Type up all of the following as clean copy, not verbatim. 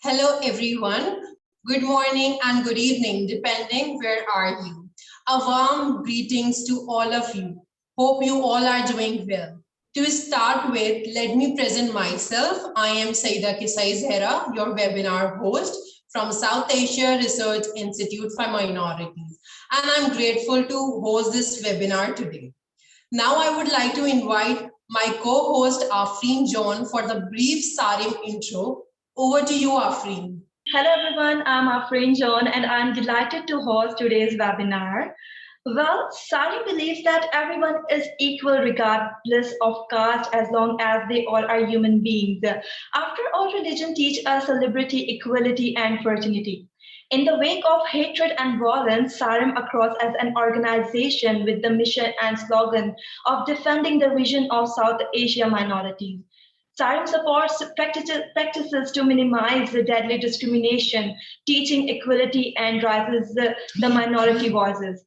Hello, everyone. Good morning and good evening, depending where are you. A warm greetings to all of you. Hope you all are doing well. To start with, let me present myself. I am Kissa Zehra, your webinar host from South Asia Research Institute for Minorities. And I'm grateful to host this webinar today. Now I would like to invite my co-host Afreen John for the brief SARIM intro. Over to you, Afreen. Hello everyone, I'm Afreen John and I'm delighted to host today's webinar. Well, SARIM believes that everyone is equal regardless of caste as long as they all are human beings. After all, religion teach us liberty, equality and fraternity. In the wake of hatred and violence, SARIM across as an organization with the mission and slogan of defending the vision of South Asia minorities. SARIM supports practices to minimize the deadly discrimination, teaching equality and raises the minority voices.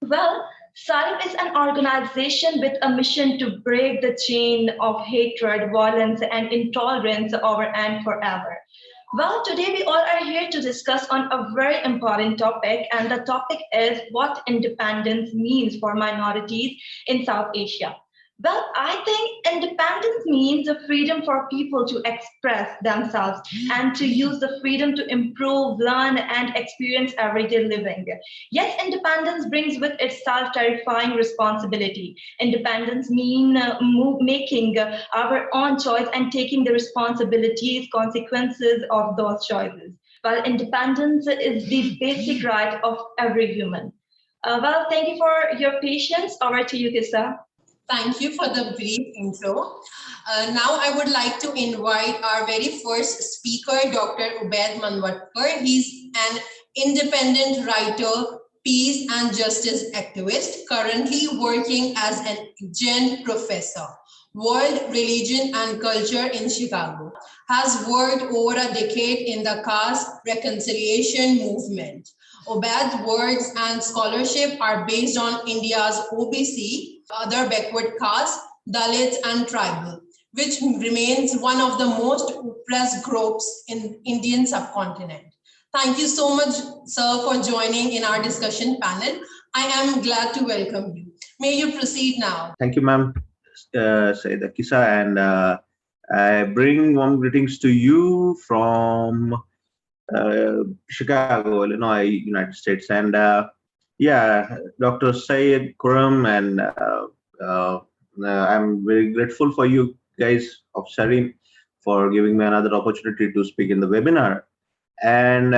Well, SARIM is an organization with a mission to break the chain of hatred, violence, and intolerance over and forever. Well, today we all are here to discuss on a very important topic, and the topic is what independence means for minorities in South Asia. Well, I think independence means the freedom for people to express themselves and to use the freedom to improve, learn, and experience everyday living. Yes, independence brings with itself terrifying responsibility. Independence means making our own choice and taking the responsibilities, consequences of those choices. While independence is the basic right of every human. Well, thank you for your patience. Over to you, Kissa. Thank you for the brief intro. Now I would like to invite our very first speaker, Dr. Obed Manwatkar. He's an independent writer, peace and justice activist, currently working as an adjunct professor, world religion and culture in Chicago. Has worked over a decade in the caste reconciliation movement. Obed's works and scholarship are based on India's OBC, other backward castes, Dalits and tribal, which remains one of the most oppressed groups in Indian subcontinent. Thank you so much, sir, for joining in our discussion panel. I am glad to welcome you. May you proceed now. Thank you, ma'am, Syed Kissa, and I bring warm greetings to you from Chicago, Illinois, United States. And yeah, Dr. Syed Khuram, and I'm very grateful for you guys of SARIM for giving me another opportunity to speak in the webinar. And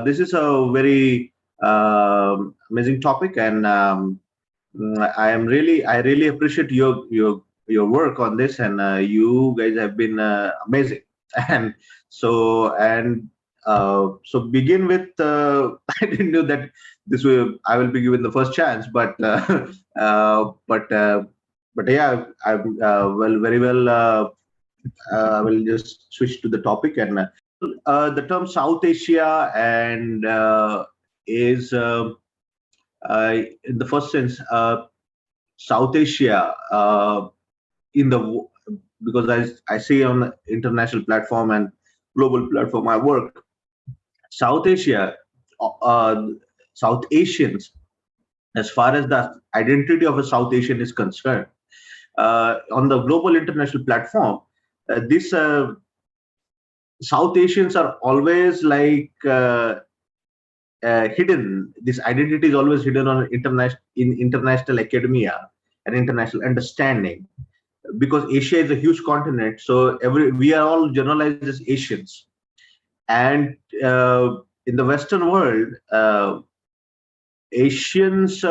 this is a very amazing topic, and I really appreciate your work on this, and you guys have been amazing. And so begin with I didn't know that I will be given the first chance, but yeah, I'm very well. I will just switch to the topic, and the term South Asia and is in the first sense South Asia because I see on the international platform and global platform I work, South Asia, South Asians, as far as the identity of a South Asian is concerned, on the global international platform, this South Asians are always like hidden. This identity is always hidden on international academia and international understanding, because Asia is a huge continent. So we are all generalized as Asians, and in the Western world, Asians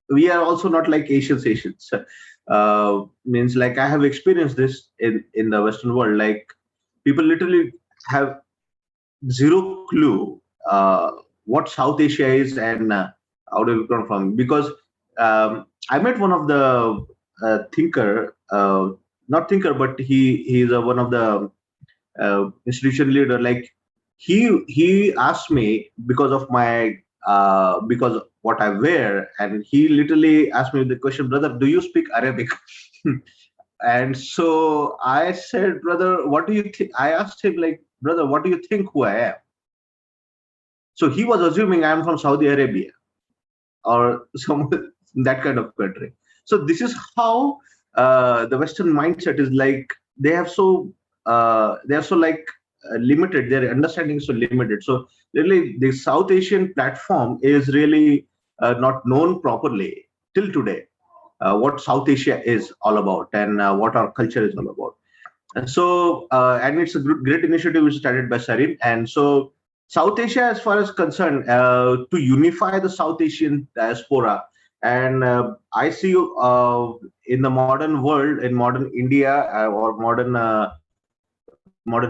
we are also not like Asians. Means like I have experienced this in the Western world. Like people literally have zero clue what South Asia is and how do we come from. Because I met one of the not thinker, but he's one of the institution leader. Like he asked me because of my because what I wear, and he literally asked me the question, brother, do you speak Arabic? And so I said, brother, what do you think? I asked him, like, brother, what do you think who I am? So he was assuming I'm from Saudi Arabia or some that kind of country. So this is how the Western mindset is like. They are so like limited. Their understanding is so limited. So really, the South Asian platform is really not known properly till today. What South Asia is all about and what our culture is all about. And it's a great initiative which started by SARIM. And so South Asia, as far as concerned, to unify the South Asian diaspora, and I see in the modern world, in modern India or modern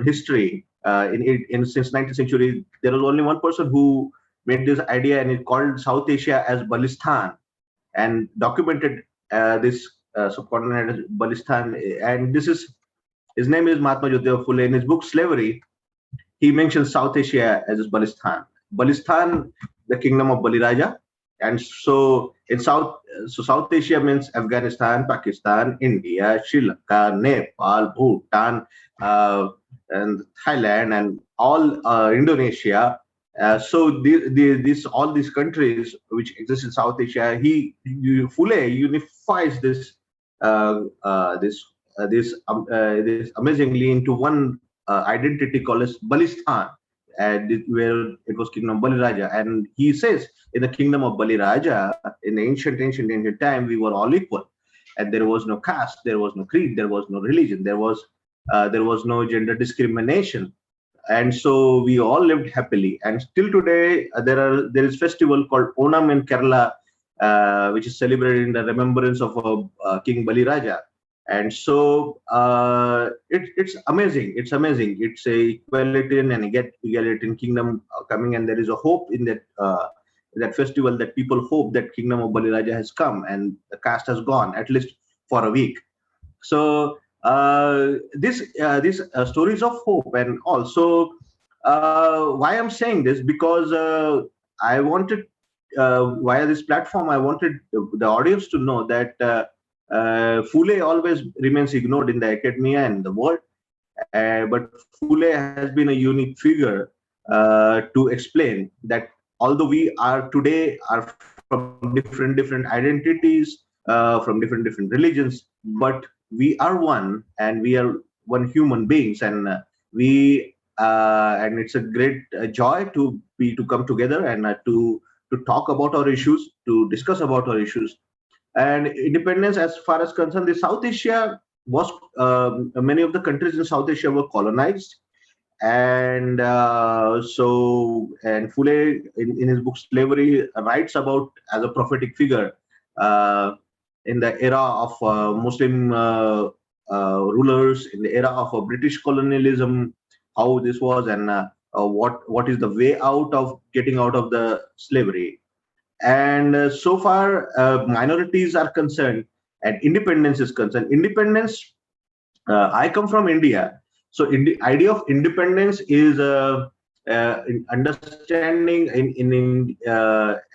history, since 19th century, there was only one person who made this idea, and it called South Asia as Balistan, and documented this subcontinent as Balistan. And this is his name is Mahatma Jyotirao Phule. In his book Slavery, he mentions South Asia as Balistan. Balistan, the kingdom of Baliraja. And so South Asia means Afghanistan, Pakistan, India, Sri Lanka, Nepal, Bhutan, and Thailand, and all Indonesia. So all these countries which exist in South Asia, Phule unifies this amazingly into one identity called as Balistan, where it was kingdom of Baliraja. And he says in the kingdom of Baliraja, in the ancient time, we were all equal, and there was no caste, there was no creed, there was no religion, there was no gender discrimination, and so we all lived happily. And still today, there is festival called Onam in Kerala, which is celebrated in the remembrance of King Baliraja. And so it's amazing. It's amazing. It's a equalitarian and egalitarian kingdom coming, and there is a hope in that festival, that people hope that kingdom of Baliraja has come and the caste has gone, at least for a week. So these stories of hope. And also why I'm saying this, because I wanted via this platform, I wanted the audience to know that Phule always remains ignored in the academia and the world, but Phule has been a unique figure to explain that although we are today are from different identities, from different religions, but we are one, and we are one human beings, and and it's a great joy to come together and to talk about our issues, to discuss about our issues. And independence, as far as concerned, the South Asia was many of the countries in South Asia were colonized, and and Phule in his book Slavery writes about, as a prophetic figure, in the era of Muslim rulers, in the era of British colonialism, how this was, and what is the way out of getting out of the slavery. And so far, minorities are concerned, and independence is concerned. Independence, I come from India, so in the idea of independence is in understanding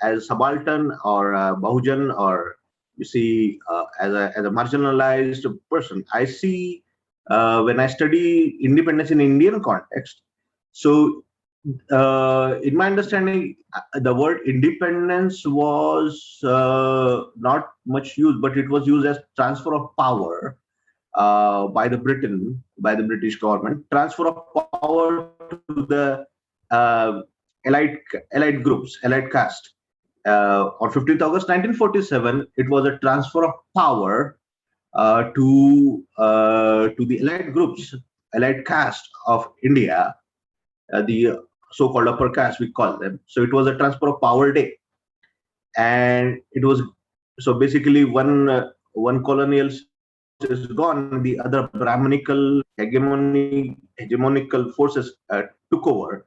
as subaltern or Bahujan, or you see as a marginalized person. I see when I study independence in Indian context. So in my understanding, the word independence was not much used, but it was used as transfer of power by the British government, transfer of power to the uh, elite groups, elite caste. On 15th August 1947, it was a transfer of power to the elite groups, elite caste of India, the so-called upper caste, we call them. So it was a transfer of power day, and it was so basically one colonial source is gone, the other Brahmanical hegemonical forces took over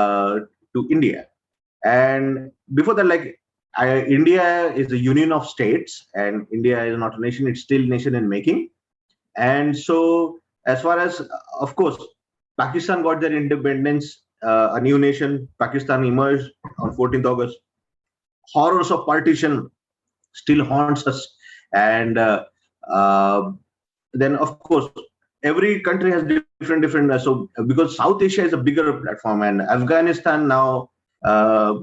to India. And before that, like India is a union of states, and India is not a nation; it's still nation in making. And so, as far as, of course, Pakistan got their independence, a new nation, Pakistan emerged on 14th August. Horrors of partition still haunts us, and then of course every country has different. So because South Asia is a bigger platform, and Afghanistan now, uh,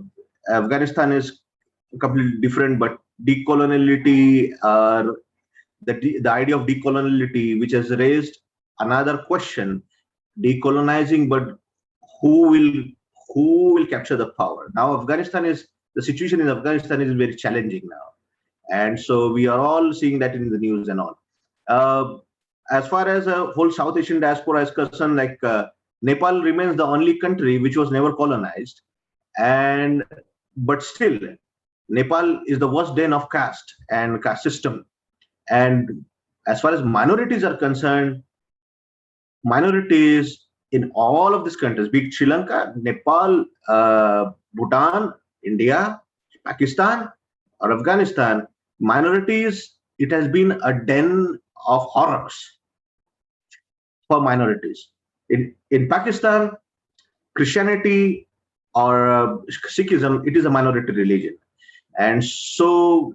Afghanistan is completely different, but decoloniality, the idea of decoloniality, which has raised another question, decolonizing, but who will who will capture the power? Now Afghanistan is the situation in Afghanistan is very challenging now, and so we are all seeing that in the news and all. Uh, as far as a whole South Asian diaspora is concerned, like Nepal remains the only country which was never colonized, and but still, Nepal is the worst den of caste and caste system. And as far as minorities are concerned, minorities in all of these countries, be it Sri Lanka, Nepal, Bhutan, India, Pakistan, or Afghanistan, minorities, it has been a den of horrors for minorities. In Pakistan, Christianity or Sikhism, it is a minority religion. And so,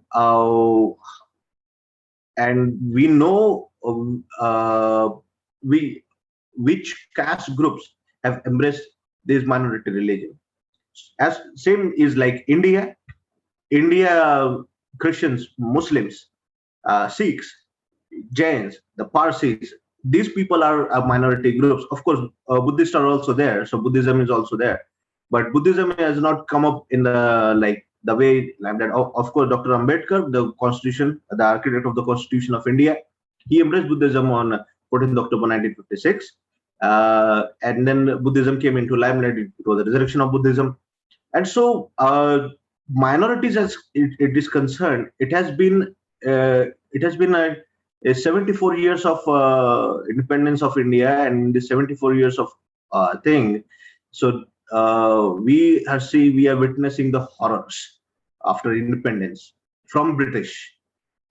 and we know we which caste groups have embraced this minority religion. As same is like India, Christians, Muslims, Sikhs, Jains, the Parsis. These people are minority groups. Of course, Buddhists are also there, so Buddhism is also there. But Buddhism has not come up in the like the way like that. Of course, Dr. Ambedkar, the Constitution, the architect of the Constitution of India, he embraced Buddhism on 14th October 1956. And then Buddhism came into limelight. It was the resurrection of Buddhism. And so, minorities, as it is concerned, it has been a 74 years of independence of India, and the 74 years of thing. So we are witnessing the horrors after independence from British,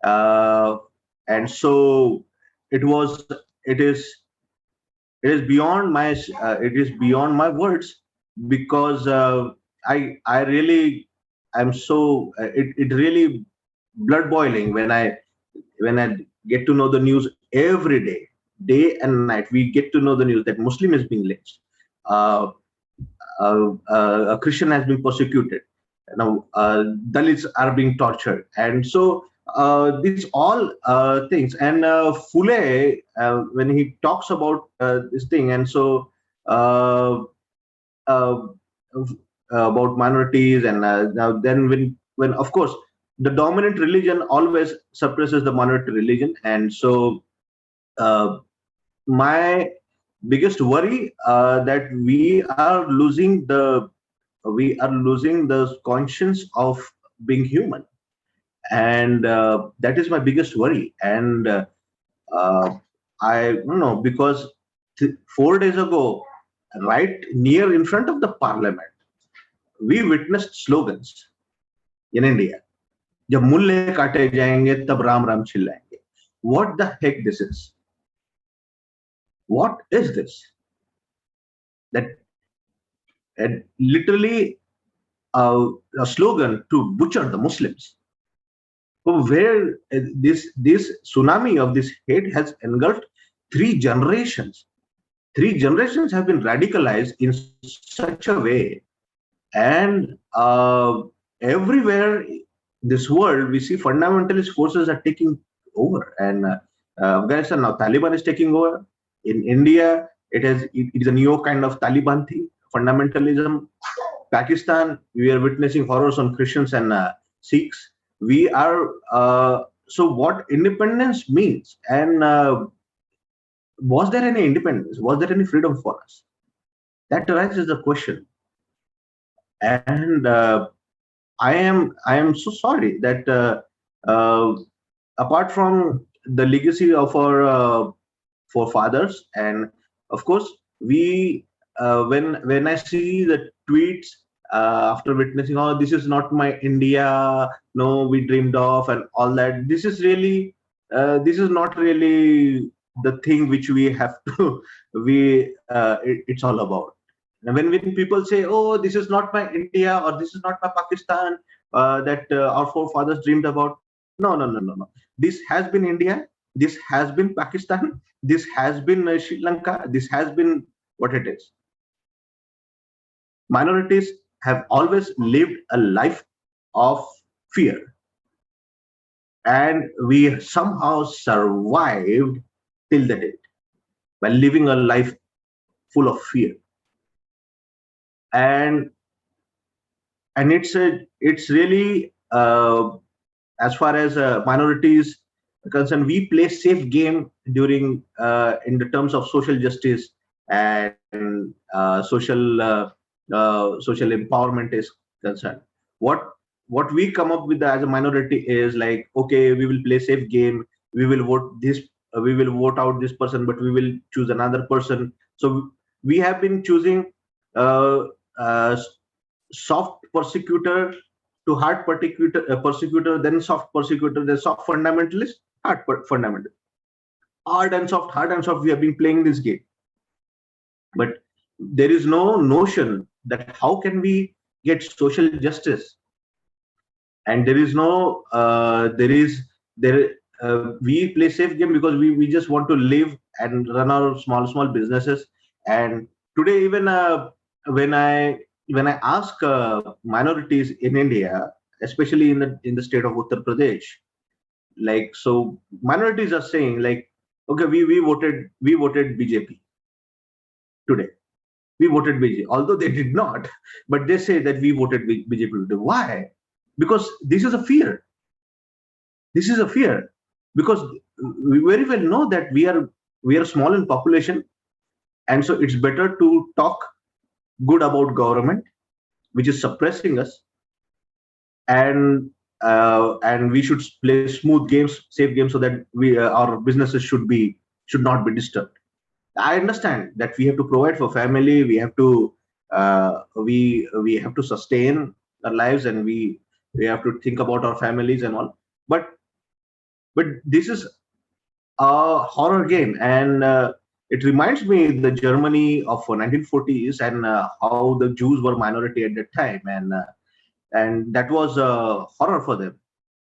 and so it was it is it is beyond my words, because I really I'm so it really blood boiling when I get to know the news every day and night. We get to know the news that Muslim is being lynched, uh, a Christian has been persecuted, Dalits are being tortured, and so these all things. And Fule, when he talks about this thing, and so uh, uh, about minorities, and now then when of course the dominant religion always suppresses the minority religion, and so uh, my biggest worry that we are losing the conscience of being human, and that is my biggest worry. And uh, I don't know, because 4 days ago, right near in front of the parliament, we witnessed slogans in India. जब मुल्ले काटे जाएंगे तब Ram Ram चिल्लाएंगे. What the heck this is? What is this? That literally a slogan to butcher the Muslims. So where this tsunami of this hate has engulfed 3 generations. 3 generations have been radicalized in such a way, and everywhere this world, we see fundamentalist forces are taking over. And Afghanistan, now Taliban is taking over. In India, it is a new kind of Taliban thing, fundamentalism. Pakistan, we are witnessing horrors on Christians and Sikhs. We are so what independence means, and was there any independence? Was there any freedom for us? That raises the question. And I am so sorry that apart from the legacy of our forefathers, and of course we when I see the tweets after witnessing, oh, this is not my India, no, we dreamed of, and all that. This is not really the thing which we have to it's all about. And when people say, oh, this is not my India, or this is not my Pakistan that our forefathers dreamed about, no. This has been India. This has been Pakistan. This has been Sri Lanka. This has been what it is. Minorities have always lived a life of fear, and we somehow survived till the date by living a life full of fear. And it's really as far as minorities are concerned, we play safe game during in the terms of social justice and social empowerment is concerned. What we come up with as a minority is like, okay, we will play safe game. We will vote this. We will vote out this person, but we will choose another person. So we have been choosing uh, uh, soft persecutor to hard persecutor, then soft persecutor, then soft fundamentalist, fundamentalist, hard and soft, hard and soft. We have been playing this game, but there is no notion that how can we get social justice, and there is no there is there we play safe game because we just want to live and run our small businesses. And today, even when i when I ask minorities in India, especially in the state of Uttar Pradesh, like, so minorities are saying like, okay, we voted BJP today. We voted BJP, although they did not, but they say that we voted BJP today. Why? Because this is a fear. This is a fear because we very well know that we are small in population, and so it's better to talk good about government, which is suppressing us, and we should play smooth games, safe games, so that we our businesses should not be disturbed. I understand that we have to provide for family, we have to sustain our lives, and we have to think about our families and all. But this is a horror game, and it reminds me the Germany of 1940s, and how the Jews were minority at that time, and that was a horror for them.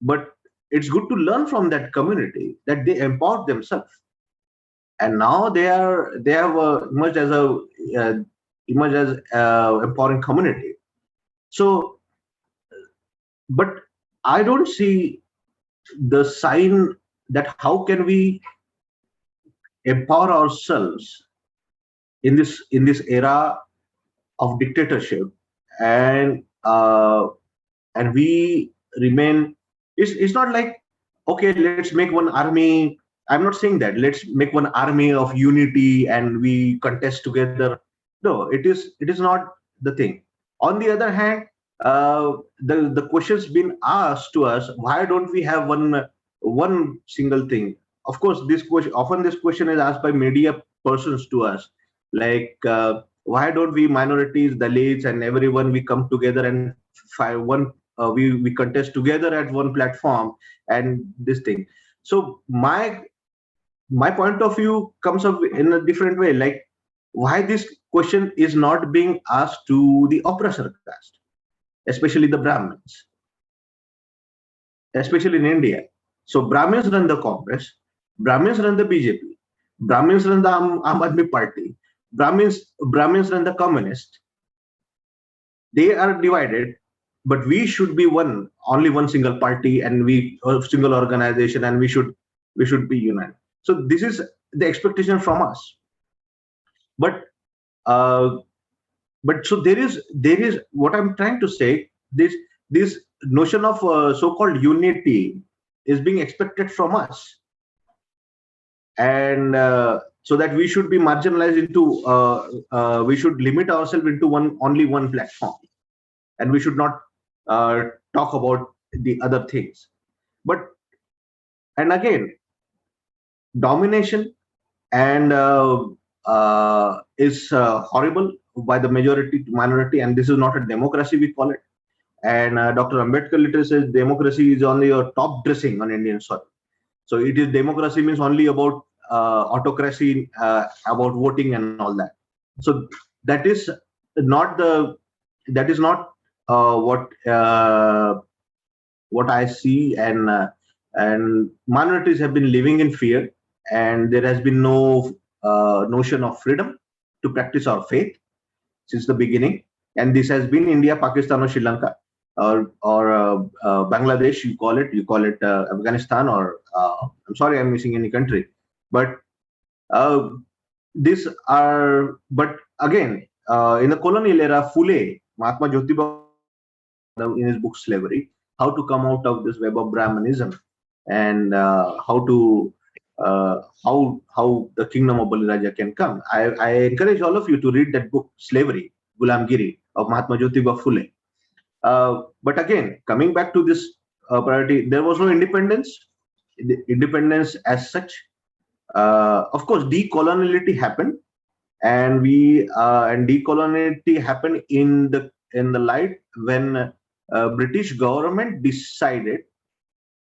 But it's good to learn from that community that they empowered themselves, and now they have uh, emerged as empowering community. So, but I don't see the sign that how can we empower ourselves in this era of dictatorship, and we remain. It's not like, okay, let's make one army. I'm not saying that let's make one army of unity and we contest together. No, it is not the thing. On the other hand, the questions been asked to us, why don't we have one single thing? Of course, this question is asked by media persons to us, like, why don't we minorities, Dalits, and everyone, we come together and we contest together at one platform, and this thing. So my point of view comes up in a different way, like, why this question is not being asked to the oppressor caste, especially the Brahmins, especially in India. So Brahmins run the Congress, Brahmins run the BJP, Brahmins run the Aam Aadmi Party, Brahmins run the Communist. They are divided, but we should be only one single party, and we a single organization, and we should be united. So this is the expectation from us. But uh, so there is what I'm trying to say. This notion of so-called unity is being expected from us, and so that we should be marginalized into we should limit ourselves into only one platform, and we should not talk about the other things. But and again, domination and is horrible by the majority to minority, and this is not a democracy, we call it. And Dr. Ambedkar literally says democracy is only a top dressing on Indian soil. So it is democracy means only about autocracy, about voting and all that. So that is not the that is not what I see, and and minorities have been living in fear, and there has been no notion of freedom to practice our faith since the beginning. And this has been India, Pakistan, or Sri Lanka, or Bangladesh. You call it Afghanistan, or I'm sorry, I'm missing any country, but uh, these are. But again, in the colonial era, Phule, Mahatma Jyotiba, in his book Slavery, how to come out of this web of Brahmanism, and how the kingdom of Baliraja can come. I encourage all of you to read that book, Slavery, Gulamgiri, of Mahatma Jyotiba Phule. But again, coming back to this priority, there was no independence as such. Of course, decoloniality happened, and decoloniality happened in the light when British government decided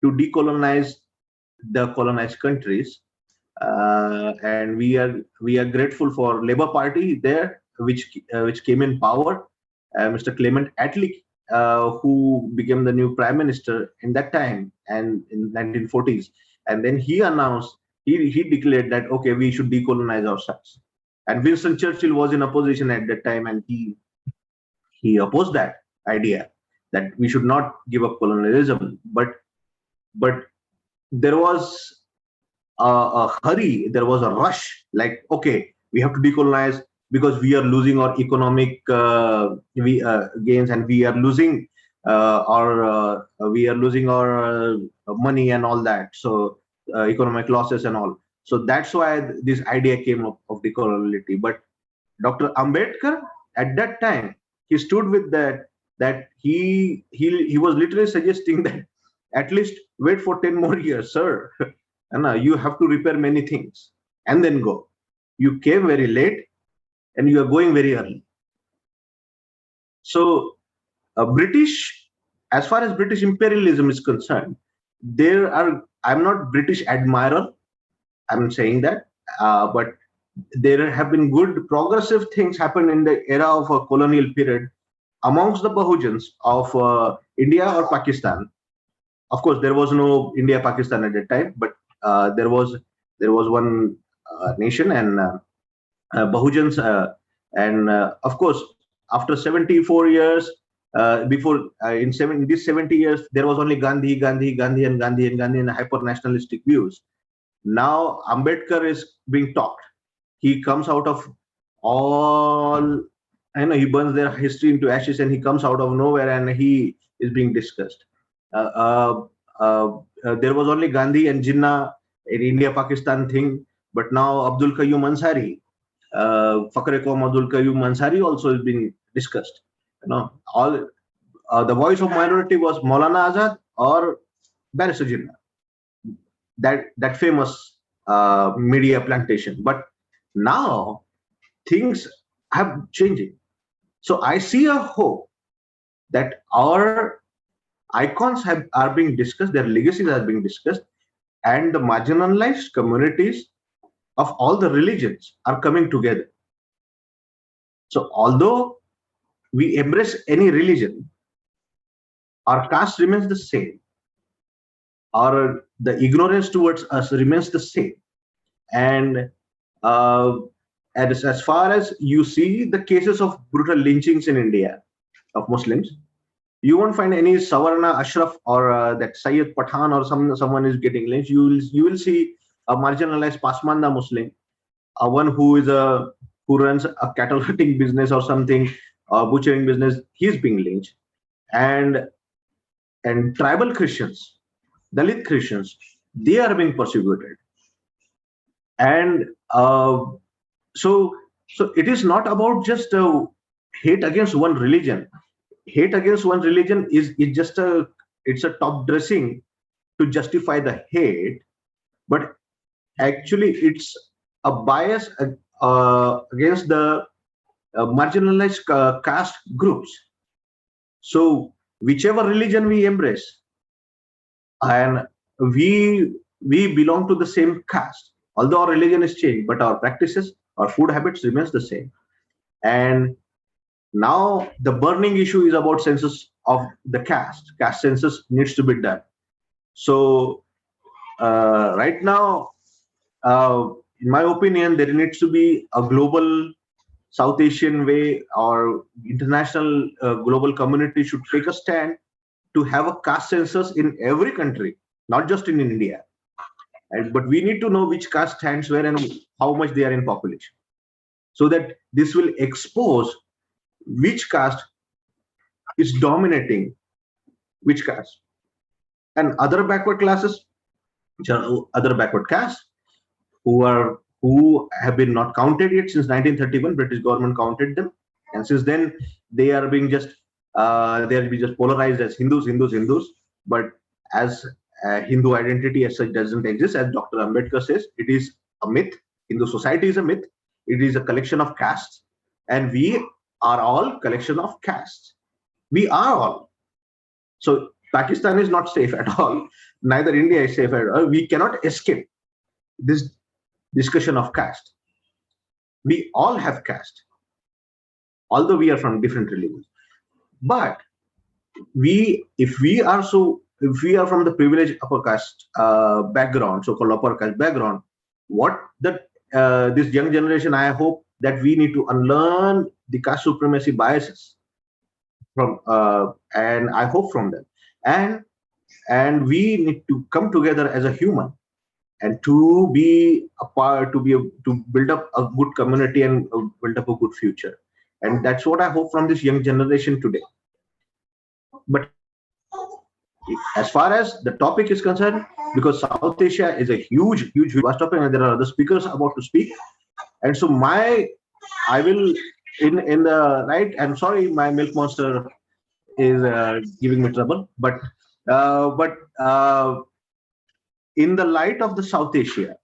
to decolonize the colonized countries, and we are grateful for Labour Party there, which came in power, Mr. Clement Attlee, who became the new prime minister in that time and in 1940s, and then he announced, he declared that okay, we should decolonize ourselves. And Winston Churchill was in opposition at that time, and he opposed that idea that we should not give up colonialism. But there was a hurry, there was a rush, like okay, we have to decolonize because we are losing our economic gains, and we are losing our money and all that. So economic losses and all. So that's why this idea came up of decoloniality. But Dr. Ambedkar at that time, he stood with that he was literally suggesting that at least wait for 10 more years, sir. And you have to repair many things and then go. You came very late and you are going very early. So British, as far as British imperialism is concerned, I'm not British admirer, I'm saying that, but there have been good progressive things happen in the era of a colonial period amongst the Bahujans of India or Pakistan. Of course, there was no India Pakistan at that time, but there was one nation, and Bahujans, and of course, after 74 years, in these 70 years, there was only Gandhi, and hyper nationalistic views. Now Ambedkar is being talked. He comes out of all, he burns their history into ashes, and he comes out of nowhere, and he is being discussed. There was only Gandhi and Jinnah in India-Pakistan thing, but now Abdul Qayyum Ansari, Fakhr-e-Qaum Abdul Qayyum Ansari also is being discussed. All the voice of minority was Maulana Azad or Barrister Jinnah. That famous media plantation. But now things have changing. So I see a hope that our icons are being discussed, their legacies are being discussed, and the marginalized communities of all the religions are coming together. So although we embrace any religion, our caste remains the same, or the ignorance towards us remains the same. And as far as you see the cases of brutal lynchings in India of Muslims, you won't find any Savarna Ashraf or that Syed Pathan or someone is getting lynched. You will see a marginalized Pasmanda Muslim, one who runs a cattle herding business or something, butchering business. He's being lynched, and tribal Christians, Dalit Christians, they are being persecuted. And so it is not about just hate against one religion. Hate against one religion is just it's a top dressing to justify the hate, but actually it's a bias against the marginalized caste groups. So whichever religion we embrace, and we belong to the same caste, although our religion is changed, but our practices, our food habits remains the same. And now the burning issue is about census of the caste census needs to be done. So right now, in my opinion, there needs to be a global South Asian way, or international global community should take a stand to have a caste census in every country, not just in India. But we need to know which caste stands where and how much they are in population, so that this will expose which caste is dominating which caste. And other backward classes, which are other backward castes, who have been not counted yet since 1931. British government counted them, and since then they are being just polarized as Hindus. But as Hindu identity as such doesn't exist, as Dr. Ambedkar says, it is a myth. Hindu society is a myth. It is a collection of castes, and we are all collection of castes. We are all. So Pakistan is not safe at all. Neither India is safe at all. We cannot escape this discussion of caste. We all have caste, although we are from different religions. But if we are from the privileged upper caste background, so-called upper caste background, what this young generation, I hope that we need to unlearn the caste supremacy biases from, and I hope from them, and we need to come together as a human, and to be a part, to build up a good community and build up a good future. And that's what I hope from this young generation today. But as far as the topic is concerned, because South Asia is a huge vast topic, and there are other speakers about to speak, and so I will in the right. I'm sorry, my milk monster is giving me trouble, but in the light of the South Asia,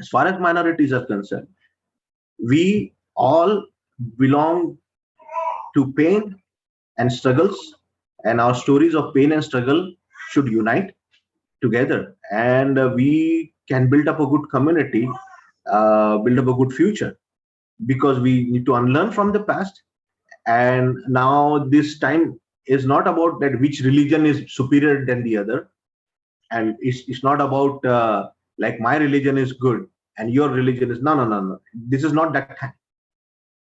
as far as minorities are concerned, we all belong to pain and struggles, and our stories of pain and struggle should unite together, and we can build up a good community, build up a good future, because we need to unlearn from the past. And now this time is not about that which religion is superior than the other, and it's not about like my religion is good and your religion is no. This is not that time.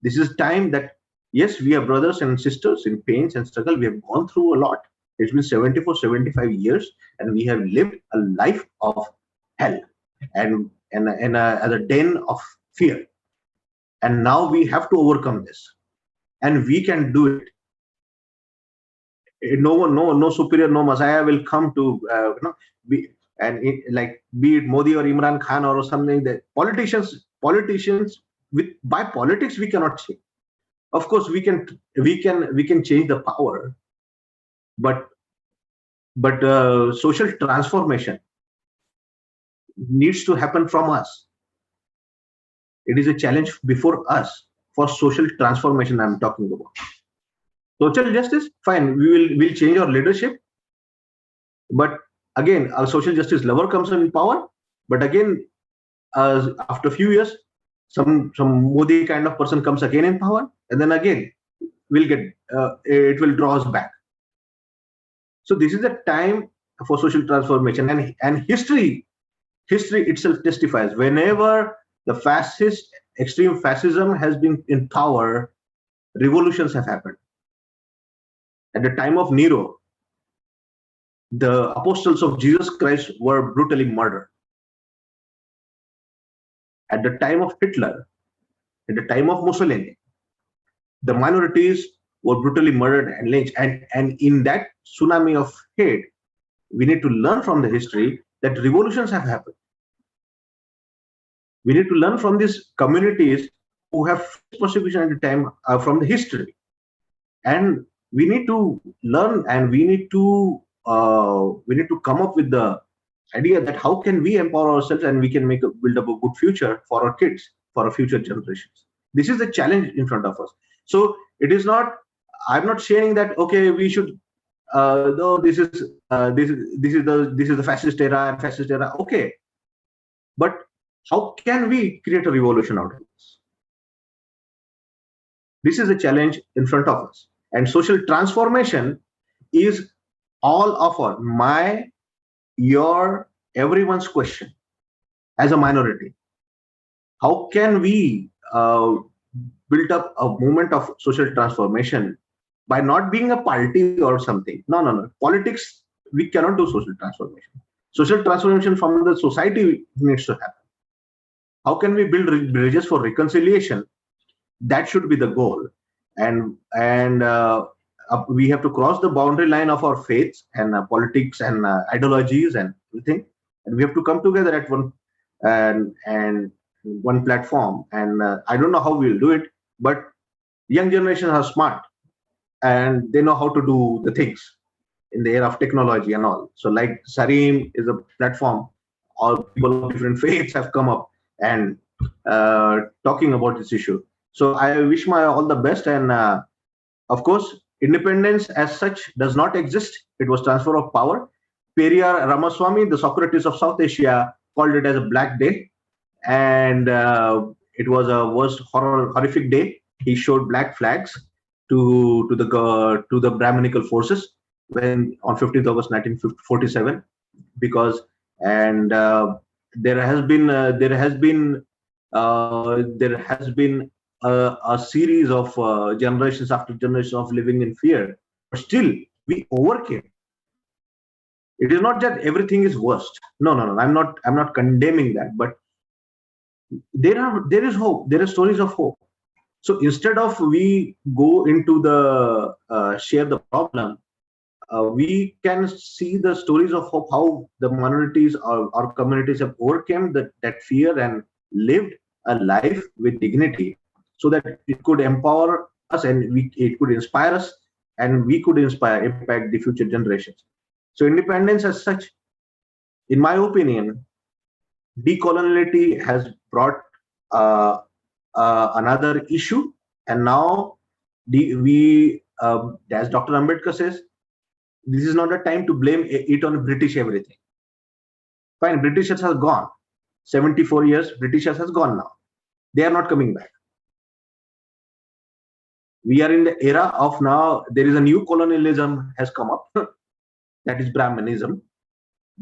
This is time that yes, we are brothers and sisters in pains and struggle. We have gone through a lot. It's been 75 years, and we have lived a life of hell and as a den of fear. And now we have to overcome this, and we can do it. No superior, no messiah will come to be it Modi or Imran Khan or something. That politicians by politics we cannot change. Of course we can change the power, but social transformation needs to happen from us. It is a challenge before us for social transformation. I'm talking about social justice. Fine, we'll change our leadership, but again, our social justice lover comes in power. But again, after a few years, some Modi kind of person comes again in power, and then again we'll get it will draw us back. So this is the time for social transformation, and history itself testifies. Whenever the extreme fascism has been in power, revolutions have happened. At the time of Nero, the apostles of Jesus Christ were brutally murdered. At the time of Hitler, at the time of Mussolini, the minorities were brutally murdered and lynched. And in that tsunami of hate, we need to learn from the history that revolutions have happened. We need to learn from these communities who have persecution at the time from the history. And we need to learn, and we need to come up with the idea that how can we empower ourselves, and we can build up a good future for our kids, for our future generations. This is the challenge in front of us. So it is not. I'm not saying that okay, we should. No, this is the fascist era. Okay, but how can we create a revolution out of this? This is a challenge in front of us. And social transformation is all of our, your, everyone's question as a minority. How can we build up a movement of social transformation by not being a party or something? No, no, no. Politics, we cannot do social transformation. Social transformation from the society needs to happen. How can we build bridges for reconciliation? That should be the goal. And we have to cross the boundary line of our faiths and politics and ideologies and everything, and we have to come together at and one platform. And I don't know how we'll do it, but young generations are smart and they know how to do the things in the era of technology and all. So like SARIM is a platform, all people of different faiths have come up and talking about this issue. So I wish my all the best. And of course, independence as such does not exist. It was transfer of power. Periyar Ramaswamy, the Socrates of South Asia, called it as a black day. And it was a worst horrific day. He showed black flags to the Brahminical forces when on 15th August 1947, because there has been a series of generations after generation of living in fear, but still we overcame. It is not that everything is worst. No, no, no. I'm not condemning that, but there is hope. There are stories of hope. So instead of we go into the share the problem, we can see the stories of hope, how the minorities or our communities have overcome that fear and lived a life with dignity, so that it could empower us and it could inspire us, and we could impact the future generations. So independence as such, in my opinion, decoloniality has brought another issue, and now as Dr. Ambedkar says, this is not a time to blame it on British everything. Fine, Britishers has gone. 74 years, Britishers has gone now. They are not coming back. We are in the era of now, there is a new colonialism has come up. That is Brahmanism.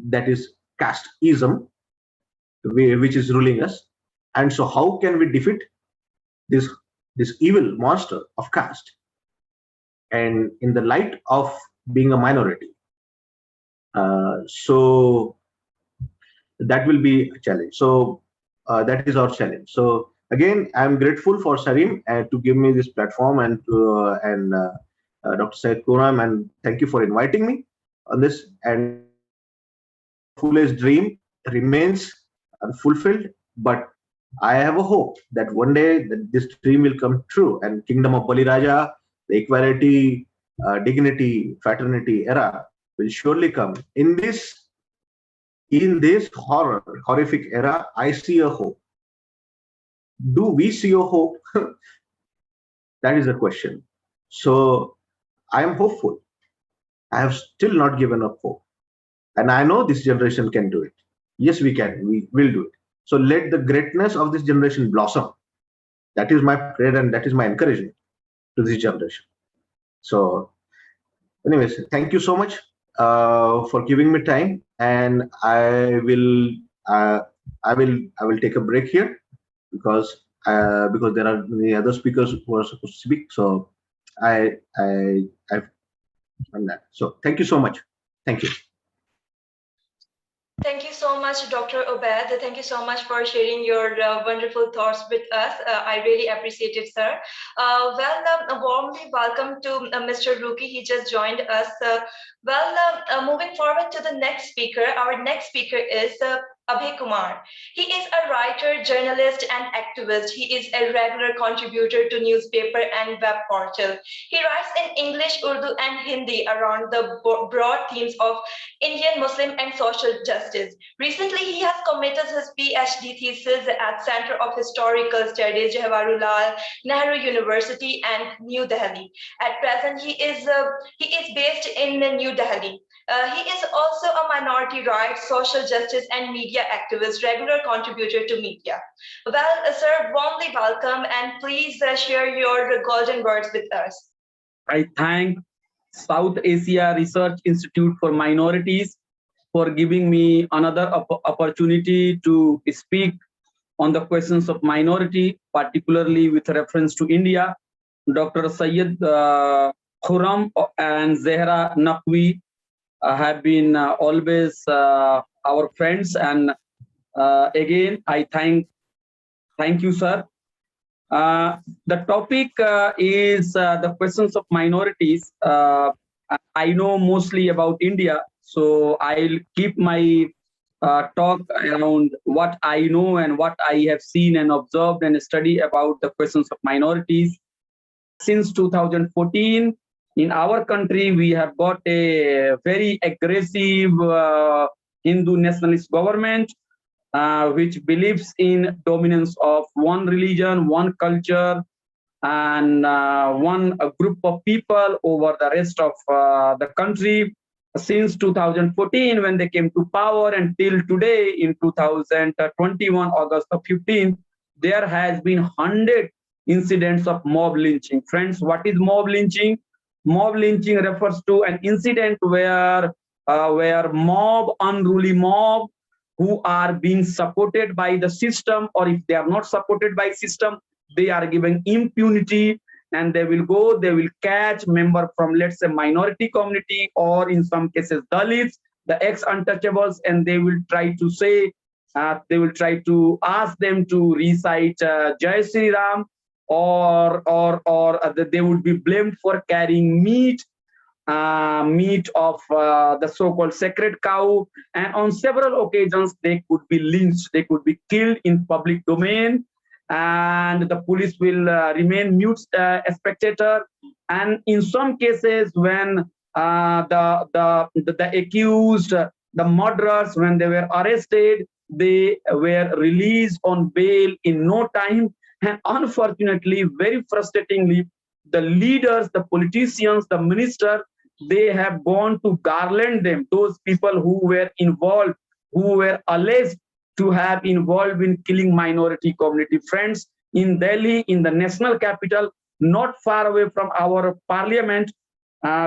That is casteism, which is ruling us. And so how can we defeat this evil monster of caste? And in the light of being a minority. So that will be a challenge. So that is our challenge. So again, I'm grateful for SARIM to give me this platform, and Dr. Syed Khuram, and thank you for inviting me on this. And foolish dream remains unfulfilled, but I have a hope that one day that this dream will come true, and Kingdom of Baliraja, the equality, dignity, fraternity era will surely come. In this horrific era, I see a hope. Do we see a hope? That is the question. So I am hopeful. I have still not given up hope, and I know this generation can do it. Yes, we can. We will do it. So let the greatness of this generation blossom. That is my prayer, and that is my encouragement to this generation. So anyways, thank you so much for giving me time, and I will take a break here because there are many other speakers who are supposed to speak. So I've done that. So thank you so much. Thank you. Thank you so much, Dr. Obed. Thank you so much for sharing your wonderful thoughts with us. I really appreciate it, sir. Warmly welcome to Mr. Ruki. He just joined us. Moving forward to the next speaker, our next speaker is Abhay Kumar. He is a writer, journalist, and activist. He is a regular contributor to newspaper and web portal. He writes in English, Urdu, and Hindi around the broad themes of Indian, Muslim, and social justice. Recently, he has committed his PhD thesis at Center of Historical Studies, Jawaharlal Nehru University, and New Delhi. At present, he is based in New Delhi. He is also a minority rights, social justice, and media activist, regular contributor to media. Well, sir, warmly welcome, and please share your golden words with us. I thank South Asia Research Institute for Minorities for giving me another opportunity to speak on the questions of minority, particularly with reference to India. Dr. Syed Khuram and Zehra Naqvi have been always our friends, and again I thank you, sir. The topic is the questions of minorities. I know mostly about India, so I'll keep my talk around what I know and what I have seen and observed and studied about the questions of minorities. Since 2014, in our country, we have got a very aggressive Hindu nationalist government, which believes in dominance of one religion, one culture, and one group of people over the rest of the country. Since 2014, when they came to power, until today in 2021, August 15th, there has been 100 incidents of mob lynching. Friends, what is mob lynching? Mob lynching refers to an incident where unruly mob who are being supported by the system, or if they are not supported by system, they are given impunity, and they will catch member from, let's say, minority community, or in some cases Dalits, the ex-untouchables, and they will try to ask them to recite Jai Sri Ram, or they would be blamed for carrying meat of the so-called sacred cow, and on several occasions they could be lynched, they could be killed in public domain, and the police will remain mute spectator. And in some cases, when the accused, the murderers, when they were arrested, they were released on bail in no time. And unfortunately, very frustratingly, the leaders, the politicians, the minister, they have gone to garland them, those people who were involved, who were alleged to have involved in killing minority community. Friends, in Delhi, in the national capital, not far away from our parliament,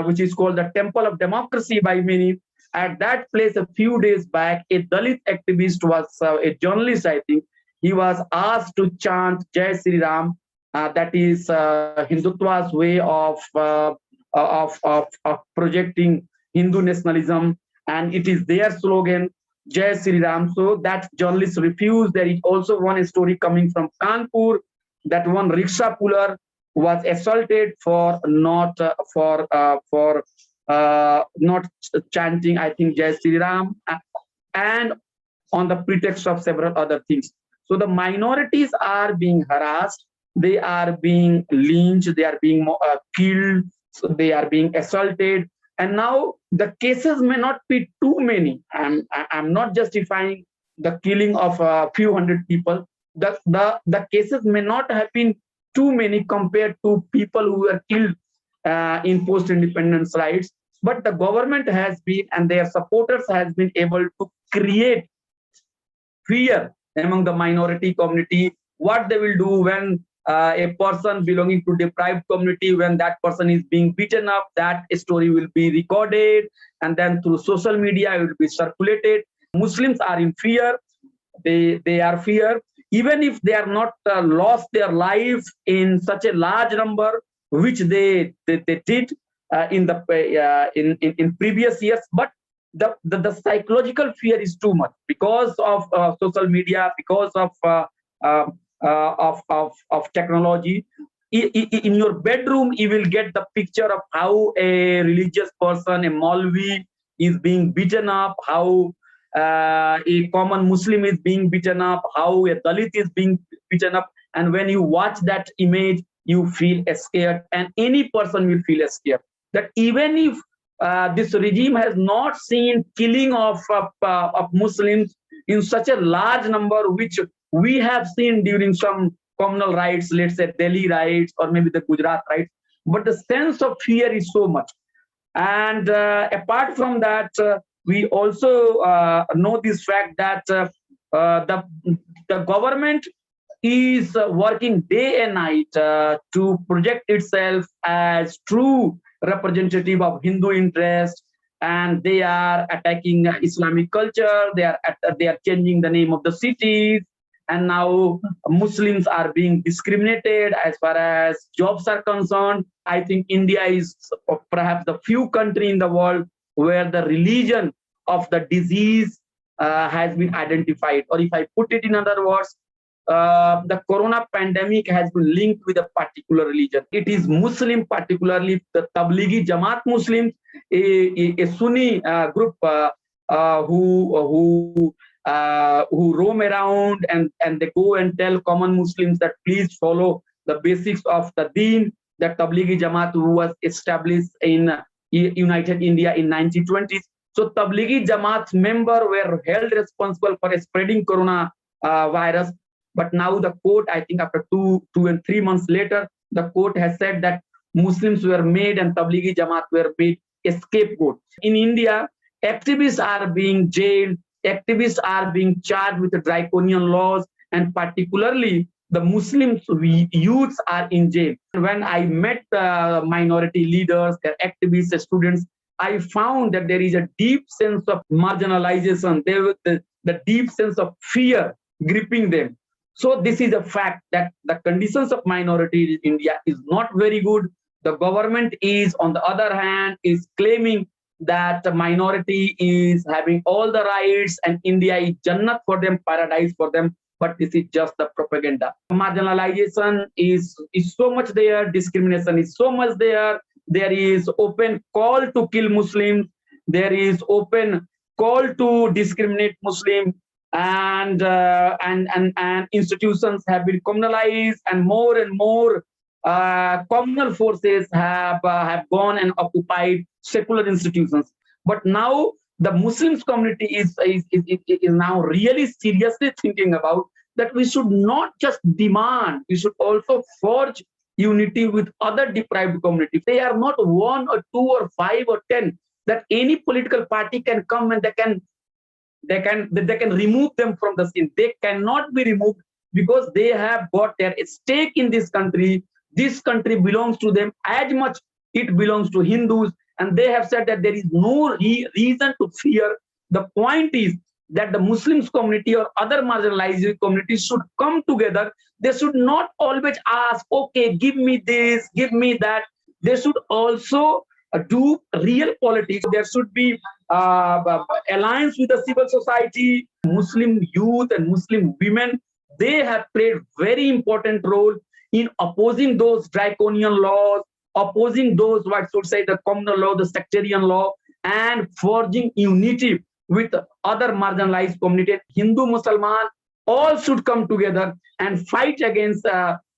which is called the Temple of Democracy by many, at that place a few days back, a Dalit activist was, a journalist, I think, he was asked to chant Jai Sri Ram, that is Hindutva's way of projecting Hindu nationalism, and it is their slogan, Jai Sri Ram. So that journalist refused. There is also one story coming from Kanpur, that one rickshaw puller was assaulted for not chanting, I think, Jai Sri Ram, and on the pretext of several other things. So the minorities are being harassed, they are being lynched, they are being killed, so they are being assaulted. And now the cases may not be too many. I'm not justifying the killing of a few hundred people. The cases may not have been too many compared to people who were killed in post-independence rights. But the government has been, and their supporters has been able to create fear among the minority community. What they will do when a person belonging to deprived community, when that person is being beaten up, that story will be recorded, and then through social media it will be circulated. Muslims are in fear. They are fear, even if they are not lost their lives in such a large number, which they did in previous years. But the psychological fear is too much because of social media, because of technology. In your bedroom, you will get the picture of how a religious person, a Maulvi, is being beaten up, how a common Muslim is being beaten up, how a Dalit is being beaten up. And when you watch that image, you feel scared, and any person will feel scared. That even if this regime has not seen killing of Muslims in such a large number, which we have seen during some communal rights, let's say Delhi riots or maybe the Gujarat riots, but the sense of fear is so much. And apart from that, we also know this fact that the government is working day and night to project itself as true representative of Hindu interest, and they are attacking Islamic culture. They are changing the name of the cities, and now Muslims are being discriminated as far as jobs are concerned. I think India is perhaps the few country in the world where the religion of the disease has been identified. Or if I put it in other words, the corona pandemic has been linked with a particular religion. It is Muslim, particularly the Tablighi Jamaat Muslims, a Sunni group who roam around and they go and tell common Muslims that please follow the basics of the Deen. That Tablighi Jamaat was established in United India in 1920s. So Tablighi Jamaat's members were held responsible for spreading corona virus. But now the court, I think after 2 and 3 months later, the court has said that Muslims were made and Tablighi Jamaat were made a scapegoat. In India, activists are being jailed, activists are being charged with the draconian laws, and particularly the Muslim youths are in jail. When I met minority leaders, their activists, students, I found that there is a deep sense of marginalization, the deep sense of fear gripping them. So this is a fact that the conditions of minority in India is not very good. The government is, on the other hand, is claiming that the minority is having all the rights and India is Jannat for them, paradise for them. But this is just the propaganda. Marginalization is so much there. Discrimination is so much there. There is open call to kill Muslims. There is open call to discriminate Muslims. And institutions have been communalized, and more communal forces have gone and occupied secular institutions. But now the Muslims community is now really seriously thinking about that we should not just demand, we should also forge unity with other deprived communities. They are not 1 or 2 or 5 or 10 that any political party can come and they can remove them from the scene. They cannot be removed because they have got their stake in this country. This country belongs to them as much it belongs to Hindus, and they have said that there is no reason to fear. The point is that the Muslims community or other marginalized communities should come together. They should not always ask, okay, give me this, give me that. They should also do real politics. There should be alliance with the civil society. Muslim youth and Muslim women, they have played very important role in opposing those draconian laws, opposing those, what should say, the communal law, the sectarian law, and forging unity with other marginalized communities. Hindu, Musliman, all should come together and fight against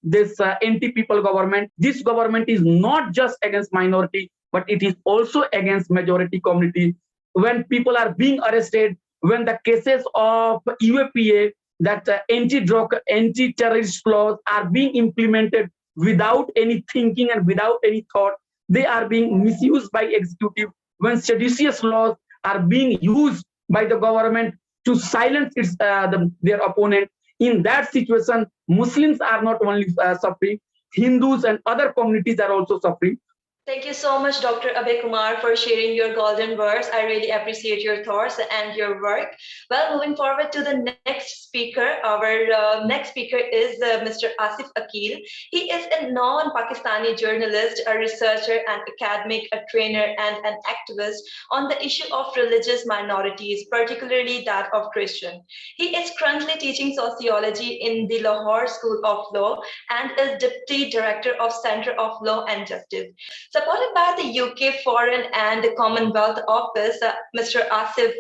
this anti-people government. This government is not just against minority, but it is also against majority community. When people are being arrested, when the cases of UAPA, that anti-drug, anti-terrorist laws are being implemented without any thinking and without any thought, they are being misused by executive. When seditious laws are being used by the government to silence their opponent, in that situation, Muslims are not only suffering, Hindus and other communities are also suffering. Thank you so much, Dr. Abhay Kumar, for sharing your golden words. I really appreciate your thoughts and your work. Well, moving forward to the next speaker, our next speaker is Mr. Asif Aqeel. He is a non-Pakistani journalist, a researcher, an academic, a trainer, and an activist on the issue of religious minorities, particularly that of Christian. He is currently teaching sociology in the Lahore School of Law and is Deputy Director of Centre of Law and Justice. Supported by the UK Foreign and Commonwealth Office, Mr. Asif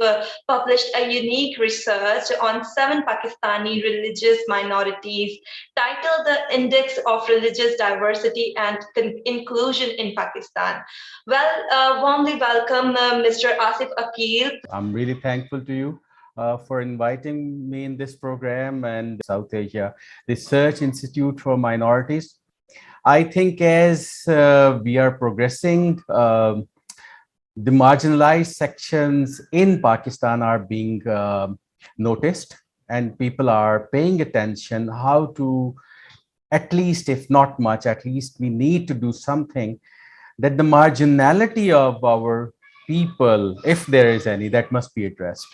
published a unique research on 7 Pakistani religious minorities titled The Index of Religious Diversity and Inclusion in Pakistan. Well, warmly welcome Mr. Asif Aqeel. I'm really thankful to you for inviting me in this program and South Asia Research Institute for Minorities. I think as we are progressing, the marginalized sections in Pakistan are being noticed, and people are paying attention how to, at least if not much, at least we need to do something that the marginality of our people, if there is any, that must be addressed.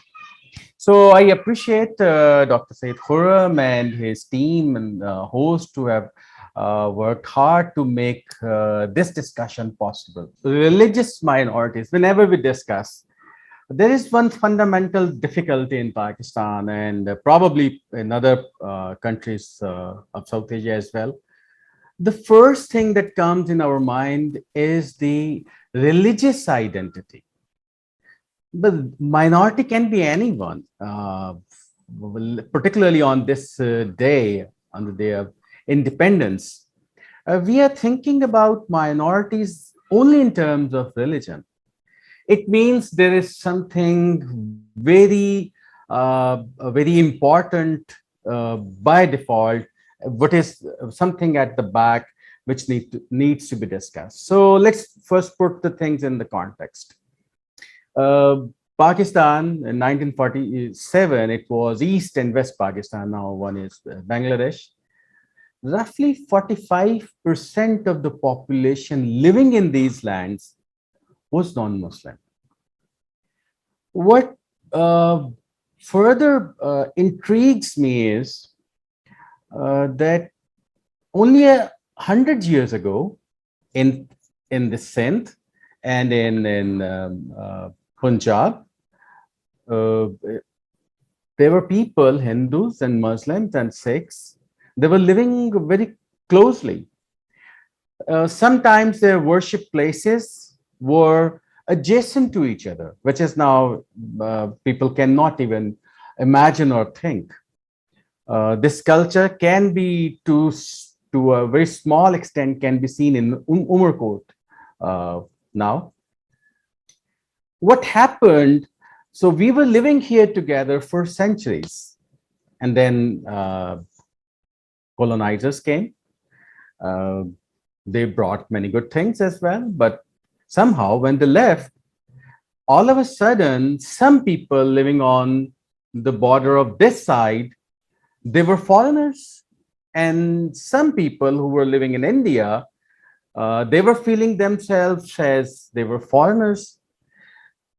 So I appreciate Dr. Syed Khuram and his team and host who have worked hard to make this discussion possible. Religious minorities, whenever we discuss, there is one fundamental difficulty in Pakistan and probably in other countries of South Asia as well. The first thing that comes in our mind is the religious identity. But minority can be anyone, particularly on this day, on the day of independence. We are thinking about minorities only in terms of religion. It means there is something very important by default, what is something at the back which needs to be discussed. So let's first put the things in the context. Pakistan in 1947, it was East and West Pakistan. Now one is Bangladesh. Roughly 45% of the population living in these lands was non-Muslim. What further intrigues me is that only 100 years ago in the Sindh and in Punjab, there were people, Hindus and Muslims and Sikhs, they were living very closely. Sometimes their worship places were adjacent to each other, which is now people cannot even imagine or think. This culture can be, to a very small extent, can be seen in Umarkot now. What happened? So we were living here together for centuries, and then colonizers came. They brought many good things as well, but somehow when they left, all of a sudden, some people living on the border of this side, they were foreigners. And some people who were living in India, they were feeling themselves as they were foreigners.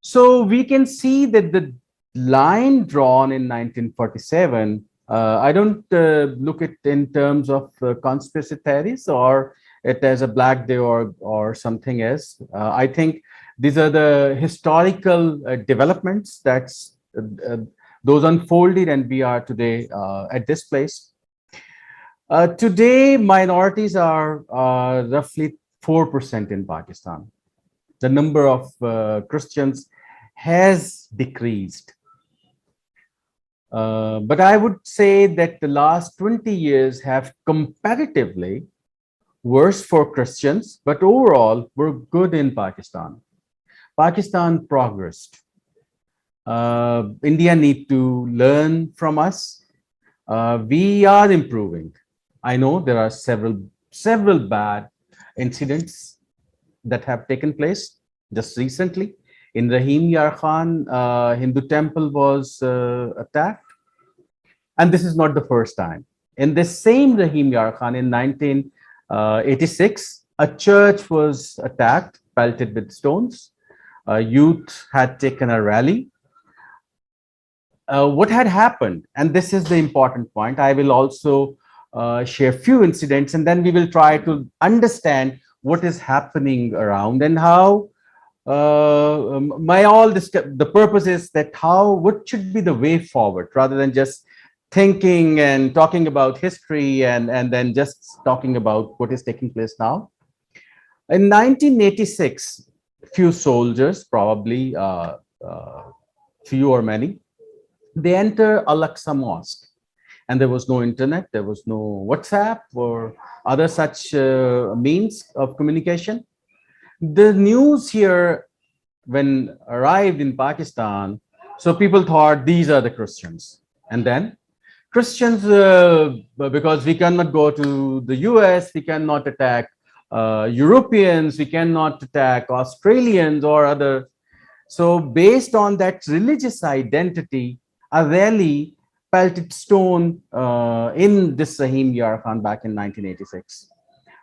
So we can see that the line drawn in 1947, I don't look at it in terms of conspiracy theories or it as a black day or something else. I think these are the historical developments that's those unfolded, and we are today at this place. Today, minorities are roughly 4% in Pakistan. The number of Christians has decreased. But I would say that the last 20 years have comparatively worse for Christians, but overall were good in Pakistan. Pakistan progressed. India need to learn from us. We are improving. I know there are several bad incidents that have taken place just recently. In Rahim Yar Khan, Hindu temple was attacked. And this is not the first time. In this same Rahim Yar Khan in 1986, a church was attacked, pelted with stones. Youth had taken a rally. What had happened, and this is the important point, I will also share few incidents, and then we will try to understand what is happening around and how the purpose is that what should be the way forward rather than just thinking and talking about history and then just talking about what is taking place now. In 1986, few soldiers, probably few or many, they enter Al-Aqsa Mosque, and there was no internet, there was no WhatsApp or other such means of communication. The news here, when arrived in Pakistan, so people thought these are the Christians. And then Christians, because we cannot go to the US, we cannot attack Europeans, we cannot attack Australians or other. So based on that religious identity, a rally pelted stone in this Rahim Yar Khan back in 1986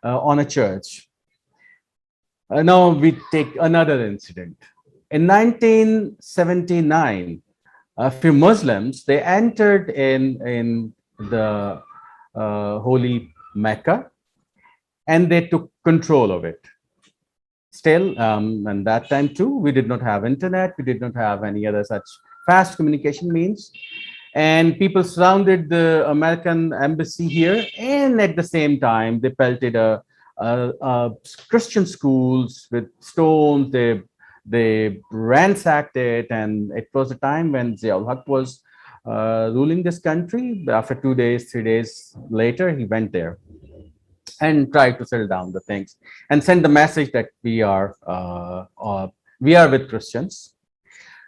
on a church. Now we take another incident. In 1979, a few Muslims, they entered in the holy Mecca, and they took control of it. Still, and that time too, we did not have internet, we did not have any other such fast communication means. And people surrounded the American embassy here, and at the same time, they pelted Christian schools with stones. They ransacked it, and it was a time when Ziaul Haq was ruling this country. After 2 days, 3 days later, he went there and tried to settle down the things and send the message that we are with Christians.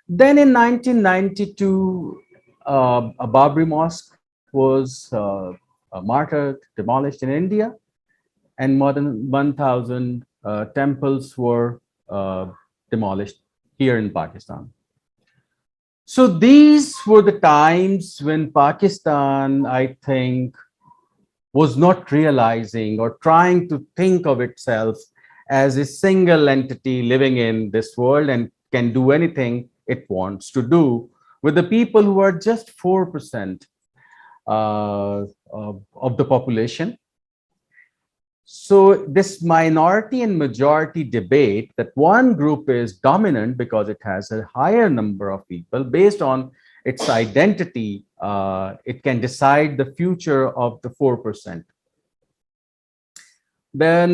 Then in 1992, a Babri mosque was martyred, demolished in India, and more than 1,000 temples were demolished here in Pakistan. So these were the times when Pakistan, I think, was not realizing or trying to think of itself as a single entity living in this world and can do anything it wants to do with the people who are just 4% of the population. So this minority and majority debate, that one group is dominant because it has a higher number of people based on its identity, it can decide the future of the 4%. The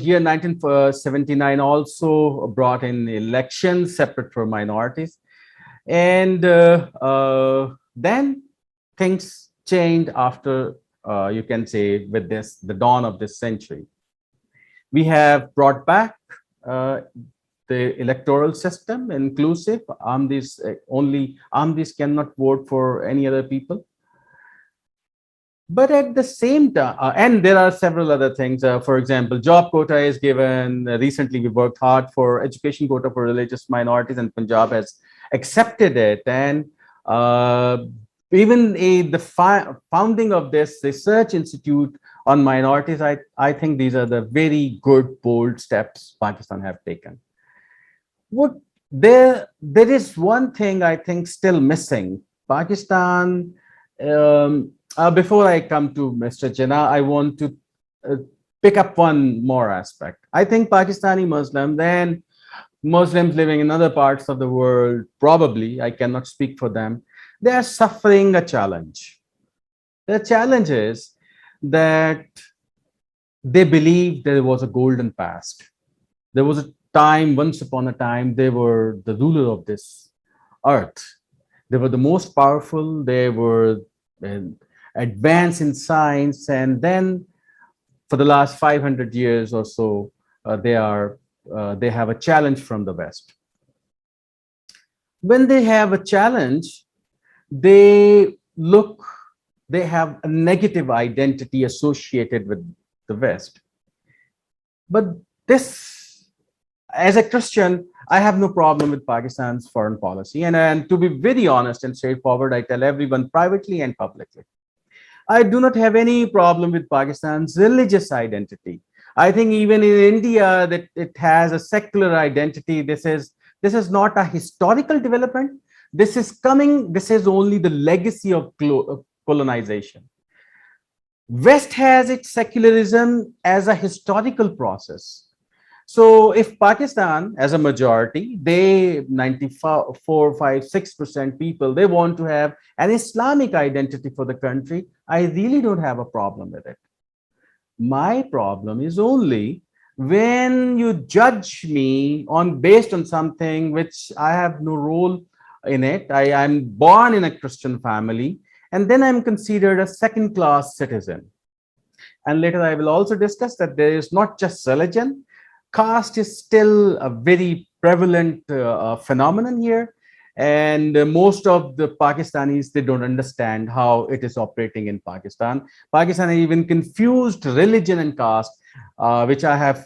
year 1979 also brought in elections separate for minorities. And then things changed after, you can say, with the dawn of this century. We have brought back the electoral system, inclusive. Only Ahmadis cannot vote for any other people. But at the same time, and there are several other things. For example, job quota is given. Recently, we worked hard for education quota for religious minorities, and Punjab has accepted it. And even the founding of this research institute on minorities, I think these are the very good, bold steps Pakistan have taken. There is one thing I think still missing. Pakistan, before I come to Mr. Jinnah, I want to pick up one more aspect. I think Pakistani Muslims and Muslims living in other parts of the world, probably, I cannot speak for them, they are suffering a challenge. The challenge is that they believe there was a golden past. There was a time, once upon a time, they were the ruler of this earth. They were the most powerful. They were advanced in science. And then for the last 500 years or so, they have a challenge from the West. When they have a challenge, they have a negative identity associated with the West. But this, as a Christian, I have no problem with Pakistan's foreign policy. And to be very honest and straightforward, I tell everyone privately and publicly, I do not have any problem with Pakistan's religious identity. I think even in India, that it has a secular identity. This is not a historical development. This is only the legacy of colonization. West has its secularism as a historical process. So if Pakistan as a majority, they 94, 5, 6% people, they want to have an Islamic identity for the country, I really don't have a problem with it. My problem is only when you judge me based on something which I have no role in it. I'm born in a Christian family, and then I'm considered a second-class citizen. And later I will also discuss that there is not just religion. Caste is still a very prevalent phenomenon here. And most of the Pakistanis, they don't understand how it is operating in Pakistan. Pakistan even confused religion and caste, which I have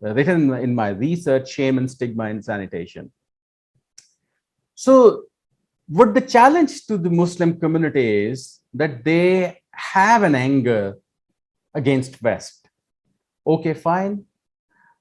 written in my research, Shame and Stigma in Sanitation. So what the challenge to the Muslim community is that they have an anger against West. Okay, fine.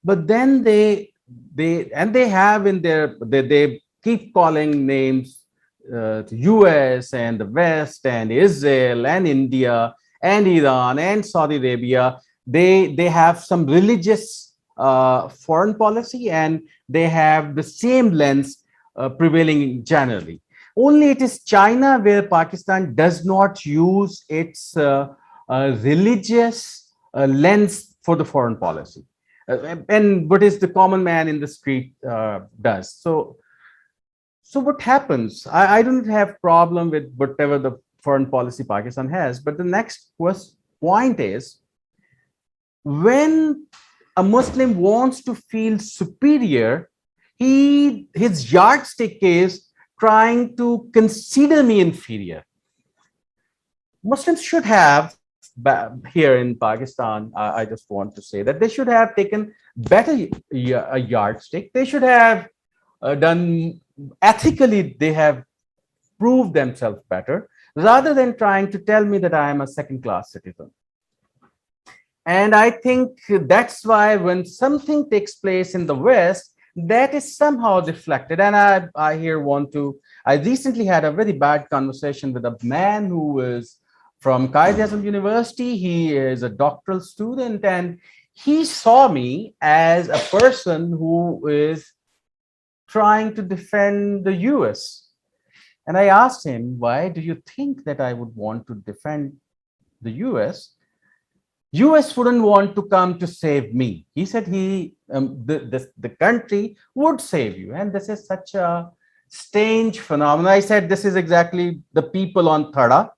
But then they they have in their, they keep calling names to US and the West and Israel and India and Iran and Saudi Arabia. They have some religious foreign policy, and they have the same lens prevailing generally. Only it is China where Pakistan does not use its religious lens for the foreign policy, and what is the common man in the street does. So what happens? I don't have problem with whatever the foreign policy Pakistan has, but the next point is, when a Muslim wants to feel superior, his yardstick is trying to consider me inferior. Muslims should have, here in Pakistan, I just want to say that they should have taken better a yardstick. They should have done ethically, they have proved themselves better, rather than trying to tell me that I am a second-class citizen. And I think that's why when something takes place in the West, that is somehow deflected. And I recently had a very bad conversation with a man who is from Qaid-e-Azam University. He is a doctoral student, and he saw me as a person who is trying to defend the US. And I asked him, why do you think that I would want to defend the US? US wouldn't want to come to save me. He said the country would save you. And this is such a strange phenomenon. I said, this is exactly the people on Thada,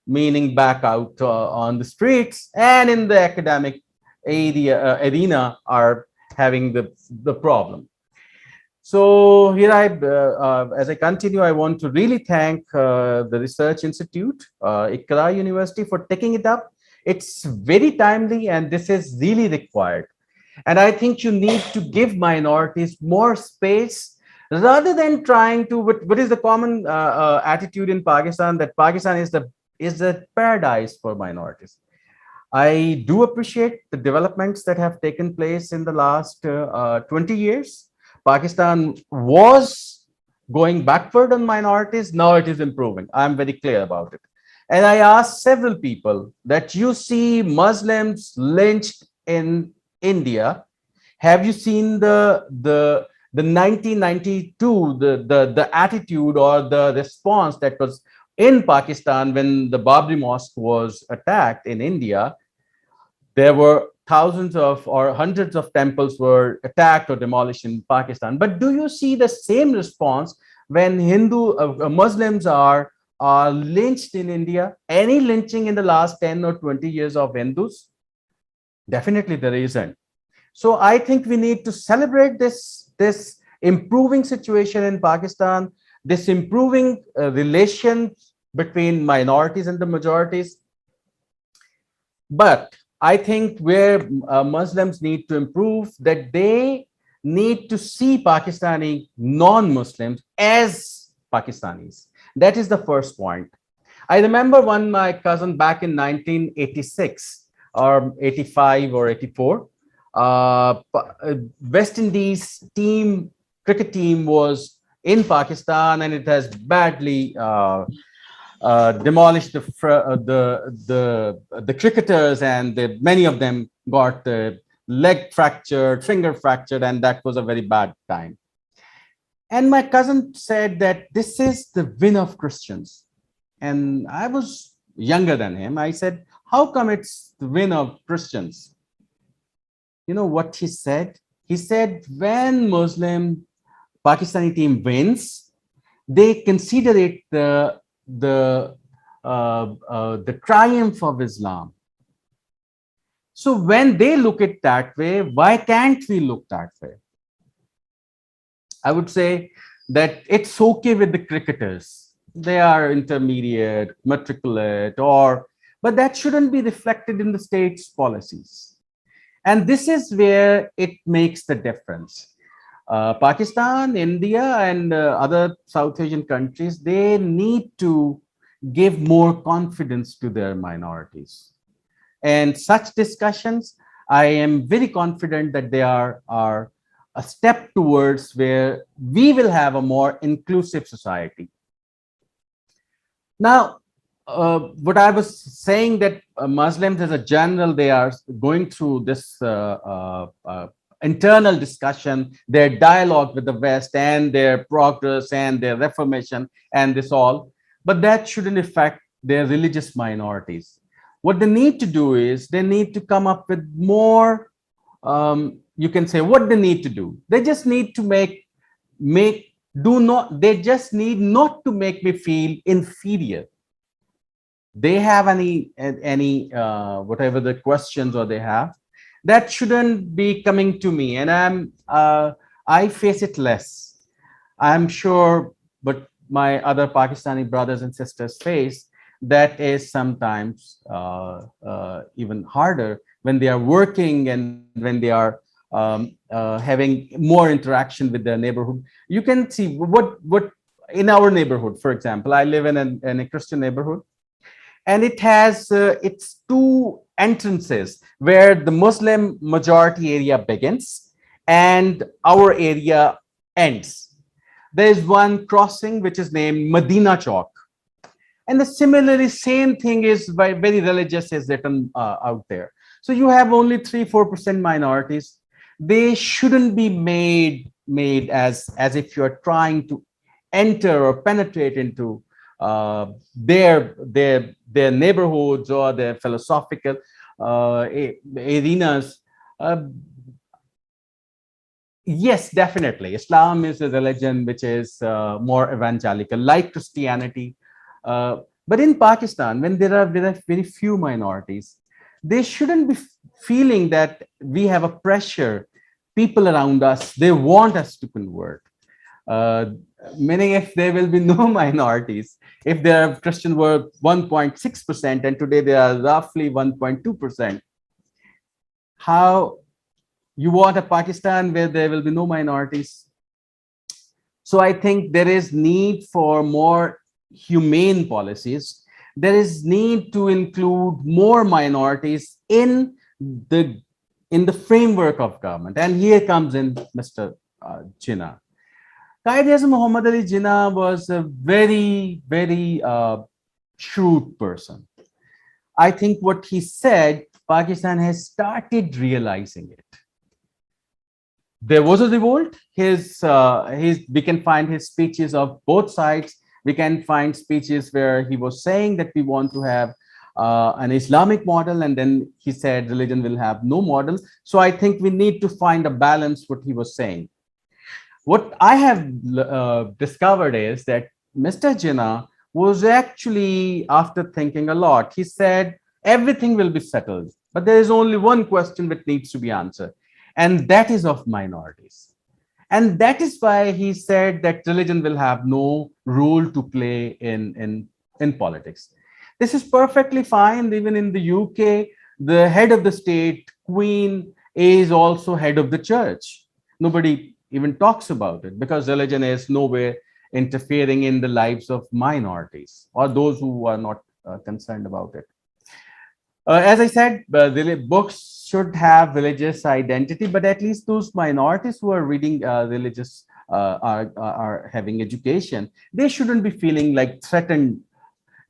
meaning back out on the streets and in the academic arena are having the problem. So here as I continue, I want to really thank the Research Institute, Iqra University, for taking it up. It's very timely, and this is really required. And I think you need to give minorities more space, rather than trying to, what is the common attitude in Pakistan, that Pakistan is the paradise for minorities. I do appreciate the developments that have taken place in the last 20 years. Pakistan was going backward on minorities. Now it is improving. I'm very clear about it. And I asked several people that you see Muslims lynched in India. Have you seen the 1992, the attitude or the response that was in Pakistan when the Babri Mosque was attacked in India? There were thousands of or hundreds of temples were attacked or demolished in Pakistan. But do you see the same response when Muslims are lynched in India? Any lynching in the last 10 or 20 years of Hindus? Definitely there isn't. So I think we need to celebrate this improving situation in Pakistan, this improving relation between minorities and the majorities. But I think where Muslims need to improve, that they need to see Pakistani non-Muslims as Pakistanis. That is the first point. I remember when my cousin back in 1986 or 85 or 84, West Indies cricket team was in Pakistan, and it has badly demolished the cricketers, and many of them got leg fractured, finger fractured, and that was a very bad time. And my cousin said that this is the win of Christians. And I was younger than him. I said, how come it's the win of Christians? You know what he said? He said, when Muslim Pakistani team wins, they consider it the triumph of Islam. So when they look at that way, why can't we look that way? I would say that it's okay with the cricketers. They are intermediate, matriculate, but that shouldn't be reflected in the state's policies. And this is where it makes the difference. Pakistan, India, and other South Asian countries, they need to give more confidence to their minorities. And such discussions, I am very confident that they are a step towards where we will have a more inclusive society. Now, what I was saying that Muslims as a general, they are going through this internal discussion, their dialogue with the West and their progress and their reformation and this all, but that shouldn't affect their religious minorities. What they need to do is they need to come up with more, you can say what they need to do. They just need to they just need not to make me feel inferior. They have any whatever the questions or they have, that shouldn't be coming to me, and I face it less, I'm sure, but my other Pakistani brothers and sisters face that is sometimes even harder when they are working and when they are having more interaction with their neighborhood. You can see what in our neighborhood, for example, I live in a Christian neighborhood, and it has its two entrances where the Muslim majority area begins and our area ends. There is one crossing which is named Medina Chowk, and the similarly same thing is by very religious is written out there. So you have only 3-4% minorities. They shouldn't be made as if you're trying to enter or penetrate into their neighborhoods or their philosophical arenas. Yes, definitely. Islam is a religion which is more evangelical, like Christianity. But in Pakistan, when there are very few minorities, they shouldn't be feeling that we have a pressure. People around us, they want us to convert. Meaning if there will be no minorities, if there are Christian were 1.6% and today they are roughly 1.2%, how you want a Pakistan where there will be no minorities? So I think there is need for more humane policies. There is need to include more minorities in the framework of government. And here comes in Mr. Jinnah. Quaid-e-Azam Muhammad Ali Jinnah was a very, very shrewd person. I think what he said, Pakistan has started realizing it. There was a revolt. We can find his speeches of both sides. We can find speeches where he was saying that we want to have an Islamic model, and then he said religion will have no model. So I think we need to find a balance what he was saying. What I have discovered is that Mr. Jinnah was actually, after thinking a lot, he said everything will be settled, but there is only one question that needs to be answered, and that is of minorities. And that is why he said that religion will have no role to play in politics. This is perfectly fine. Even in the UK, the head of the state, Queen, is also head of the church. Nobody even talks about it because religion is nowhere interfering in the lives of minorities or those who are not concerned about it. As I said, books should have religious identity, but at least those minorities who are reading religious are having education, they shouldn't be feeling like threatened.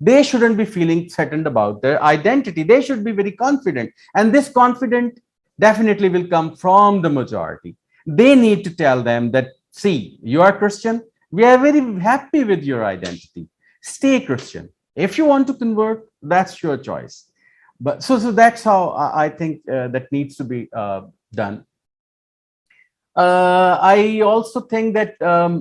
They shouldn't be feeling threatened about their identity. They should be very confident. And this confidence definitely will come from the majority. They need to tell them that, see, you are Christian. We are very happy with your identity. Stay Christian. If you want to convert, that's your choice. But so that's how I think that needs to be done. I also think that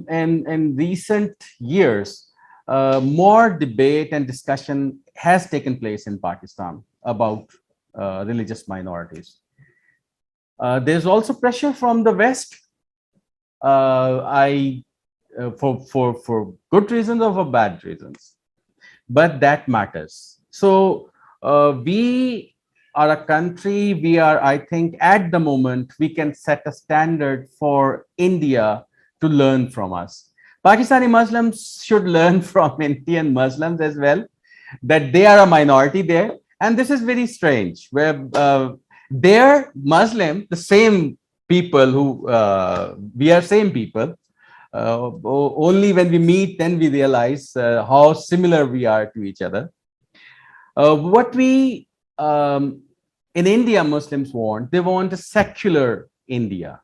in recent years, more debate and discussion has taken place in Pakistan about religious minorities. There's also pressure from the West, for good reasons or for bad reasons, but that matters. So we are a country, I think at the moment, we can set a standard for India to learn from us. Pakistani Muslims should learn from Indian Muslims as well, that they are a minority there. And this is very strange, where they're Muslim, the same people who we are same people. Only when we meet, then we realize how similar we are to each other. What we in India Muslims want, they want a secular India.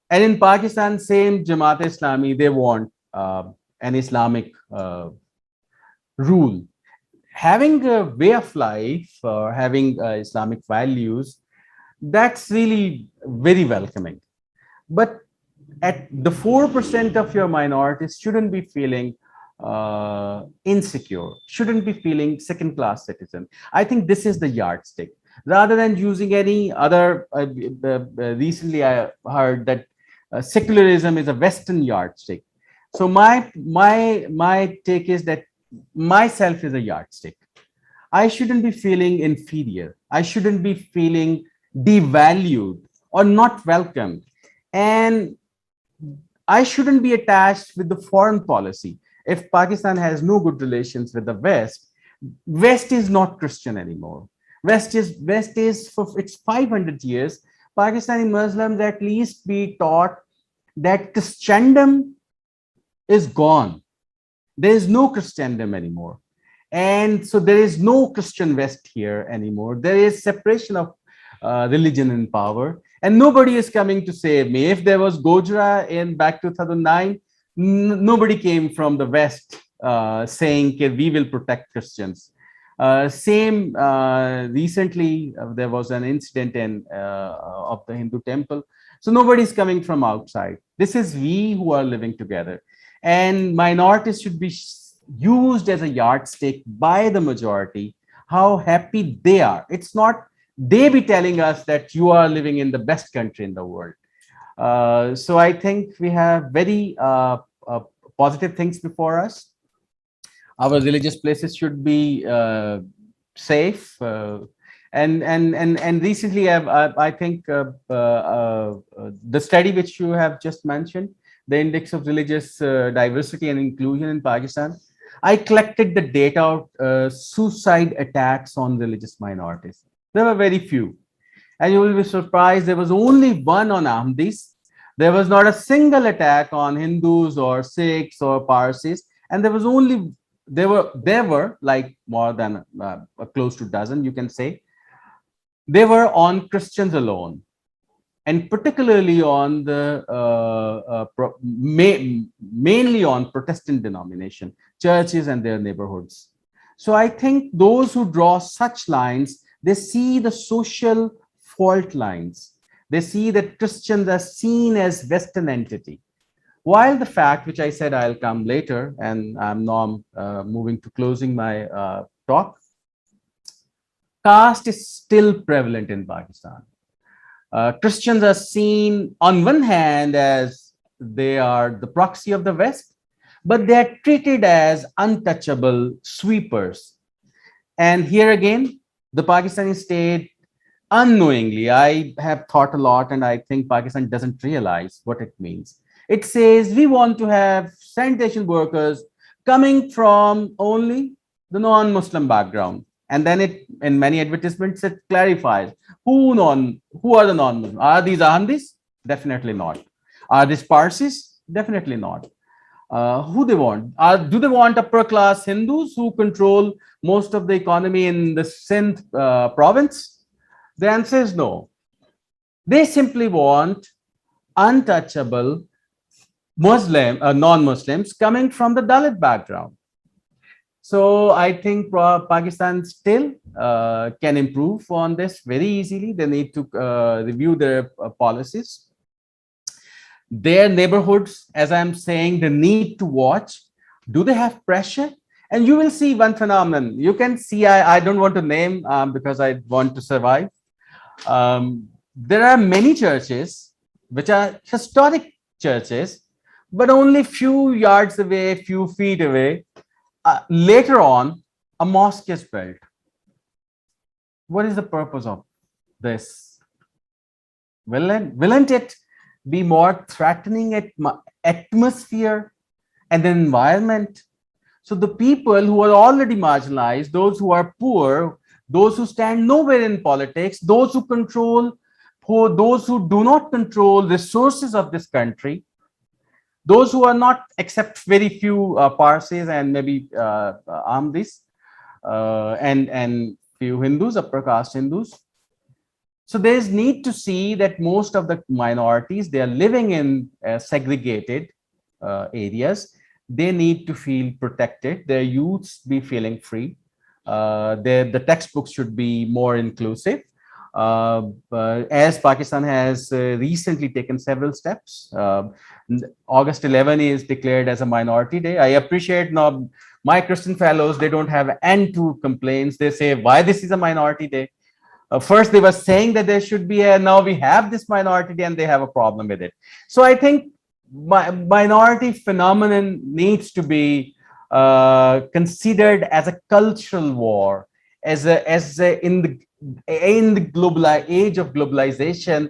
And in Pakistan, same Jamaat Islami, they want an Islamic rule. Having a way of life or having Islamic values, that's really very welcoming. But at the 4% of your minorities shouldn't be feeling insecure, shouldn't be feeling second-class citizen. I think this is the yardstick. Rather than using any other, recently I heard that secularism is a Western yardstick. So my take is that myself is a yardstick. I shouldn't be feeling inferior. I shouldn't be feeling devalued or not welcomed. And I shouldn't be attached with the foreign policy. If Pakistan has no good relations with the West is not Christian anymore. West is for its 500 years. Pakistani Muslims at least be taught that Christendom is gone. There is no Christendom anymore. And so there is no Christian West here anymore. There is separation of religion and power. And nobody is coming to save me. If there was Gojra in back 2009, nobody came from the West saying, okay, we will protect Christians. Recently, there was an incident of the Hindu temple. So nobody's coming from outside. This is we who are living together. And minorities should be used as a yardstick by the majority, how happy they are. It's not they be telling us that you are living in the best country in the world. So I think we have very positive things before us. Our religious places should be safe. And recently, I think the study which you have just mentioned, the Index of Religious Diversity and Inclusion in Pakistan, I collected the data of suicide attacks on religious minorities. There were very few. And you will be surprised, there was only one on Ahmadis. There was not a single attack on Hindus or Sikhs or Parsis. And there were like more than close to a dozen, you can say. They were on Christians alone, and particularly on the mainly on Protestant denomination, churches and their neighborhoods. So I think those who draw such lines, they see the social fault lines. They see that Christians are seen as Western entity. While the fact, which I said I'll come later, and I'm now moving to closing my talk, caste is still prevalent in Pakistan. Christians are seen on one hand as they are the proxy of the West, but they are treated as untouchable sweepers. And here again, the Pakistani state, unknowingly, I have thought a lot, and I think Pakistan doesn't realize what it means. It says we want to have sanitation workers coming from only the non-Muslim background. And then it, in many advertisements, it clarifies who are the non-Muslims. Are these Ahmadis? Definitely not. Are these Parsis? Definitely not. Who they want? Do they want upper class Hindus who control most of the economy in the Sindh province? The answer is no. They simply want untouchable non-Muslims coming from the Dalit background. So I think Pakistan still can improve on this very easily. They need to review their policies. Their neighborhoods, as I'm saying, they need to watch. Do they have pressure? And you will see one phenomenon. You can see, I don't want to name because I want to survive. There are many churches which are historic churches, but only few yards away, few feet away. Later on, a mosque is built. What is the purpose of this? Wouldn't it be more threatening atmosphere and the environment? So the people who are already marginalized, those who are poor, those who stand nowhere in politics, those who control those who do not control resources of this country, those who are not, except very few Parsis and maybe Amdis and few Hindus, upper caste Hindus. So there's need to see that most of the minorities, they are living in segregated areas. They need to feel protected. Their youths be feeling free. The textbooks should be more inclusive. As Pakistan has recently taken several steps. August 11 is declared as a minority day. I appreciate now my Christian fellows, they don't have end to complaints. They say, why this is a minority day? First, they were saying that there should be now we have this minority day and they have a problem with it. So I think minority phenomenon needs to be considered as a cultural war, as in the global age of globalization,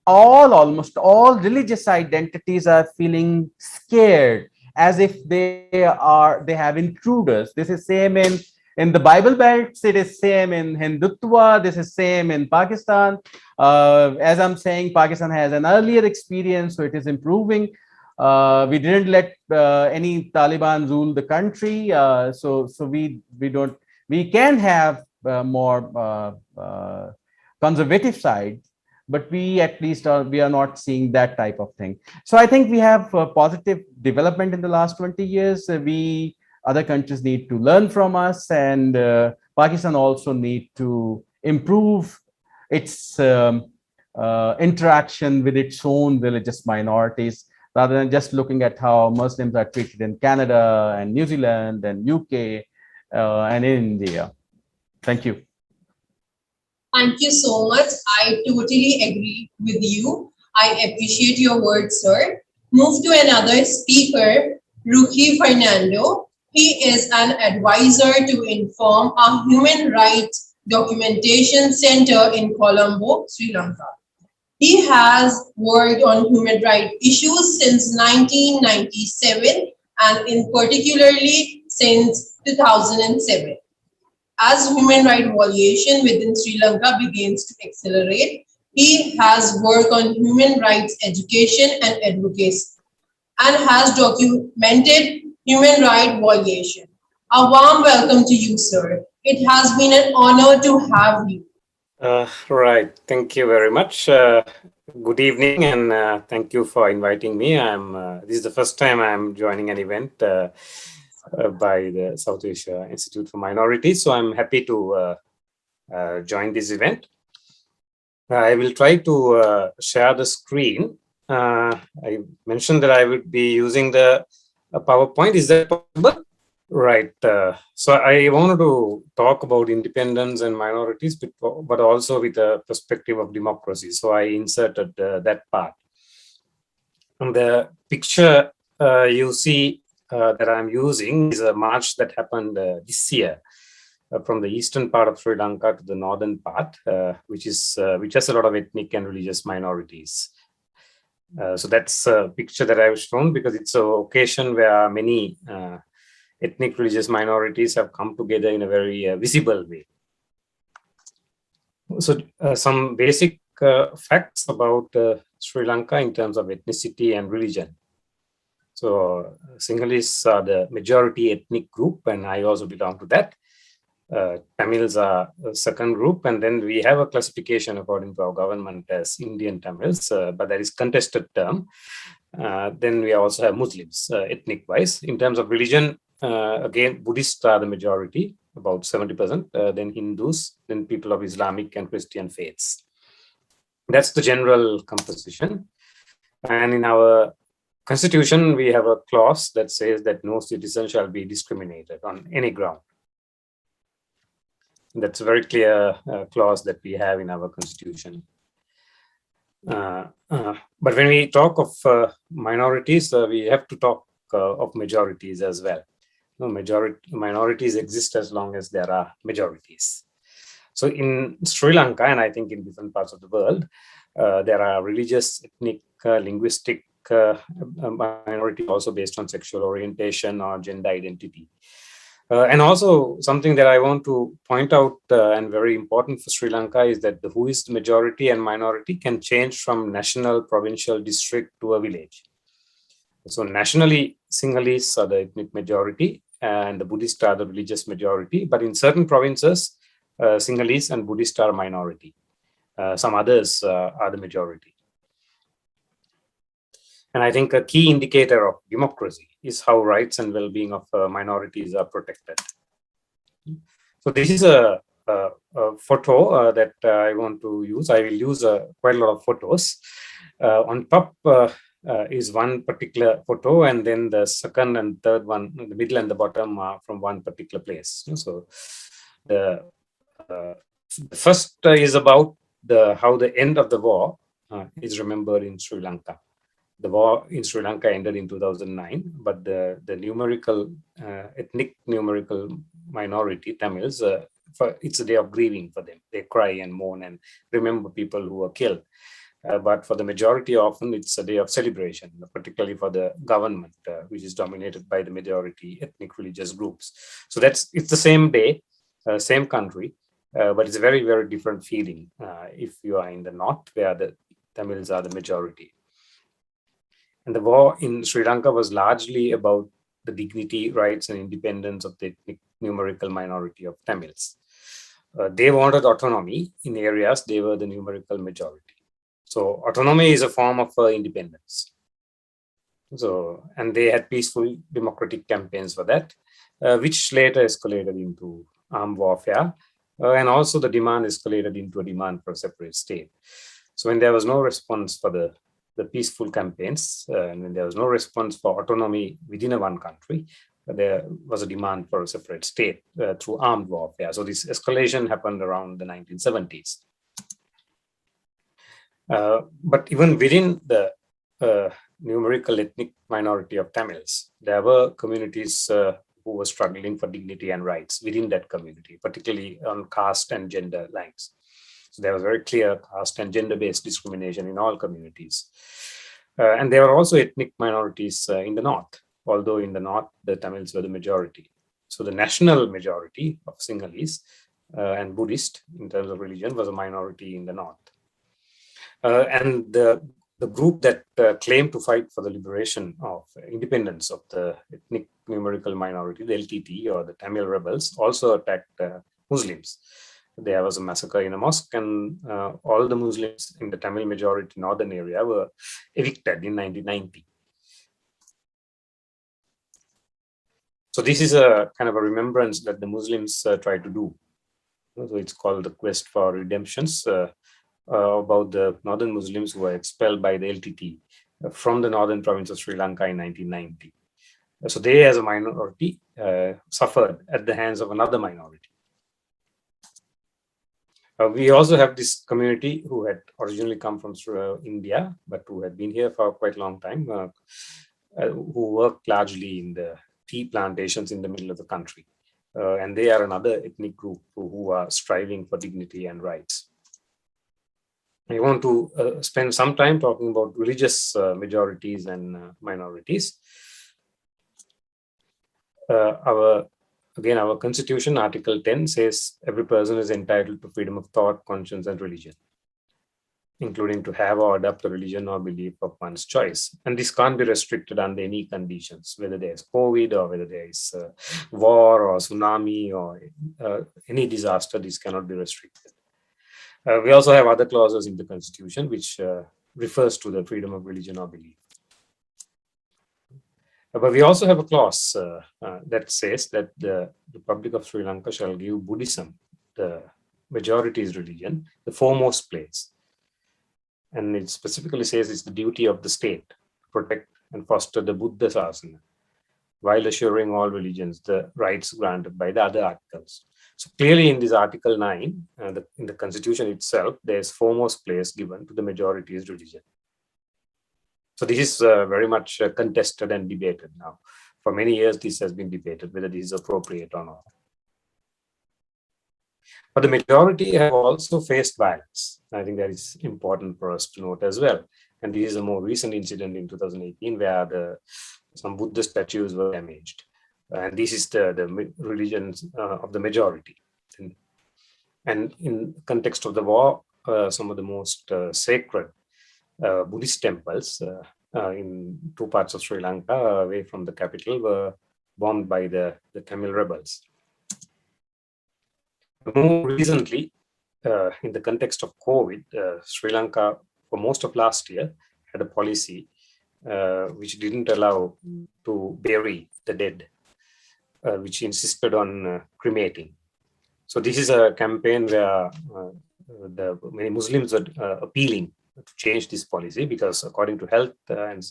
almost all religious identities are feeling scared, as if they have intruders. This is same in the Bible belts, it is same in Hindutva, this is same in Pakistan. As I'm saying, Pakistan has an earlier experience, so it is improving. We didn't let any Taliban rule the country, so we can have more conservative side, but we at least we are not seeing that type of thing. So I think we have positive development in the last 20 years. Other countries need to learn from us, and Pakistan also need to improve its interaction with its own religious minorities, rather than just looking at how Muslims are treated in Canada and New Zealand and UK and India. Thank you. Thank you so much. I totally agree with you. I appreciate your words, sir. Move to another speaker, Ruki Fernando. He is an advisor to Inform, a human rights documentation center in Colombo, Sri Lanka. He has worked on human rights issues since 1997 and in particularly since 2007. As human rights violation within Sri Lanka begins to accelerate, he has worked on human rights education and advocacy and has documented human rights violation. A warm welcome to you, sir. It has been an honor to have you. Right. Thank you very much. Good evening, and thank you for inviting me. This is the first time I'm joining an event by the South Asia Institute for Minorities, so I'm happy to join this event. I will try to share the screen. I mentioned that I would be using the PowerPoint. Is that possible? Right. So I wanted to talk about independence and minorities, but also with a perspective of democracy. So I inserted that part. And the picture you see that I'm using is a march that happened this year from the eastern part of Sri Lanka to the northern part, which has a lot of ethnic and religious minorities. So that's a picture that I've shown because it's an occasion where many ethnic religious minorities have come together in a very visible way. So some basic facts about Sri Lanka in terms of ethnicity and religion. So Sinhalese are the majority ethnic group, and I also belong to that. Tamils are a second group, and then we have a classification according to our government as Indian Tamils, but that is contested term. Then we also have Muslims, ethnic-wise. In terms of religion, again, Buddhists are the majority, about 70%, then Hindus, then people of Islamic and Christian faiths. That's the general composition. And in our Constitution, we have a clause that says that no citizen shall be discriminated on any ground. That's a very clear clause that we have in our Constitution. But when we talk of minorities, we have to talk of majorities as well. Minorities exist as long as there are majorities. So in Sri Lanka, and I think in different parts of the world, there are religious, ethnic, linguistic minorities also based on sexual orientation or gender identity. And also something that I want to point out and very important for Sri Lanka is that the who is majority and minority can change from national, provincial, district to a village. So nationally, Sinhalese are the ethnic majority and the Buddhist are the religious majority. But in certain provinces, Sinhalese and Buddhist are minority. Some others are the majority. And I think a key indicator of democracy is how rights and well-being of minorities are protected. So this is a photo that I want to use. I will use quite a lot of photos. On top is one particular photo, and then the second and third one, the middle and the bottom are from one particular place. So the first is about how the end of the war is remembered in Sri Lanka. The war in Sri Lanka ended in 2009, but the numerical, ethnic numerical minority Tamils, it's a day of grieving for them. They cry and mourn and remember people who were killed. But for the majority, often it's a day of celebration, particularly for the government, which is dominated by the majority ethnic religious groups. So it's the same day, same country, but it's a very, very different feeling if you are in the north, where the Tamils are the majority. And the war in Sri Lanka was largely about the dignity, rights, and independence of the ethnic numerical minority of Tamils. They wanted autonomy in areas they were the numerical majority. So autonomy is a form of independence. So, and they had peaceful democratic campaigns for that, which later escalated into armed warfare. And also the demand escalated into a demand for a separate state. So when there was no response for the peaceful campaigns, and when there was no response for autonomy within one country, there was a demand for a separate state through armed warfare. So this escalation happened around the 1970s. But even within the numerical ethnic minority of Tamils, there were communities who were struggling for dignity and rights within that community, particularly on caste and gender lines. So there was very clear caste and gender-based discrimination in all communities. And there were also ethnic minorities in the north, although in the north, the Tamils were the majority. So the national majority of Sinhalese and Buddhist in terms of religion was a minority in the north. And the group that claimed to fight for the liberation of independence of the ethnic numerical minority, the LTT or the Tamil rebels, also attacked Muslims. There was a massacre in a mosque, and all the Muslims in the Tamil majority northern area were evicted in 1990. So this is a kind of a remembrance that the Muslims try to do. So it's called the Quest for Redemptions, about the northern Muslims who were expelled by the LTT from the northern province of Sri Lanka in 1990. So they, as a minority, suffered at the hands of another minority. We also have this community who had originally come from India, but who had been here for quite a long time, who worked largely in the tea plantations in the middle of the country. And they are another ethnic group who are striving for dignity and rights. I want to spend some time talking about religious majorities and minorities. Our constitution, Article 10, says every person is entitled to freedom of thought, conscience, and religion, including to have or adopt a religion or belief of one's choice. And this can't be restricted under any conditions, whether there's COVID or whether there is war or tsunami or any disaster. This cannot be restricted. We also have other clauses in the constitution which refers to the freedom of religion or belief. But we also have a clause that says that the Republic of Sri Lanka shall give Buddhism, the majority's religion, the foremost place. And it specifically says it's the duty of the state to protect and foster the Buddha Sasana, while assuring all religions the rights granted by the other articles. So clearly in this Article 9, in the Constitution itself, there's foremost place given to the majority's religion. So this is very much contested and debated now. For many years, this has been debated, whether this is appropriate or not. But the majority have also faced violence. I think that is important for us to note as well. And this is a more recent incident in 2018 where some Buddha statues were damaged. And this is the religion of the majority. And in context of the war, some of the most sacred Buddhist temples in two parts of Sri Lanka, away from the capital, were bombed by the Tamil rebels. More recently, in the context of COVID, Sri Lanka, for most of last year, had a policy which didn't allow to bury the dead, which insisted on cremating. So this is a campaign where many Muslims are appealing to change this policy, because according to health and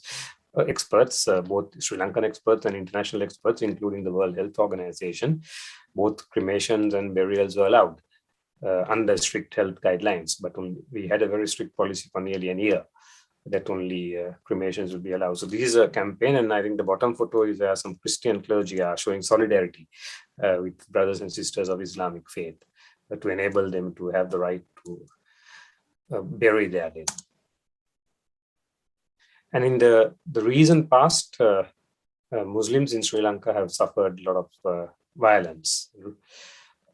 experts, both Sri Lankan experts and international experts, including the World Health Organization, both cremations and burials were allowed under strict health guidelines. But we had a very strict policy for nearly a year that only cremations will be allowed. So this is a campaign, and I think the bottom photo is where some Christian clergy are showing solidarity with brothers and sisters of Islamic faith to enable them to have the right to bury their dead. And in the recent past, Muslims in Sri Lanka have suffered a lot of violence.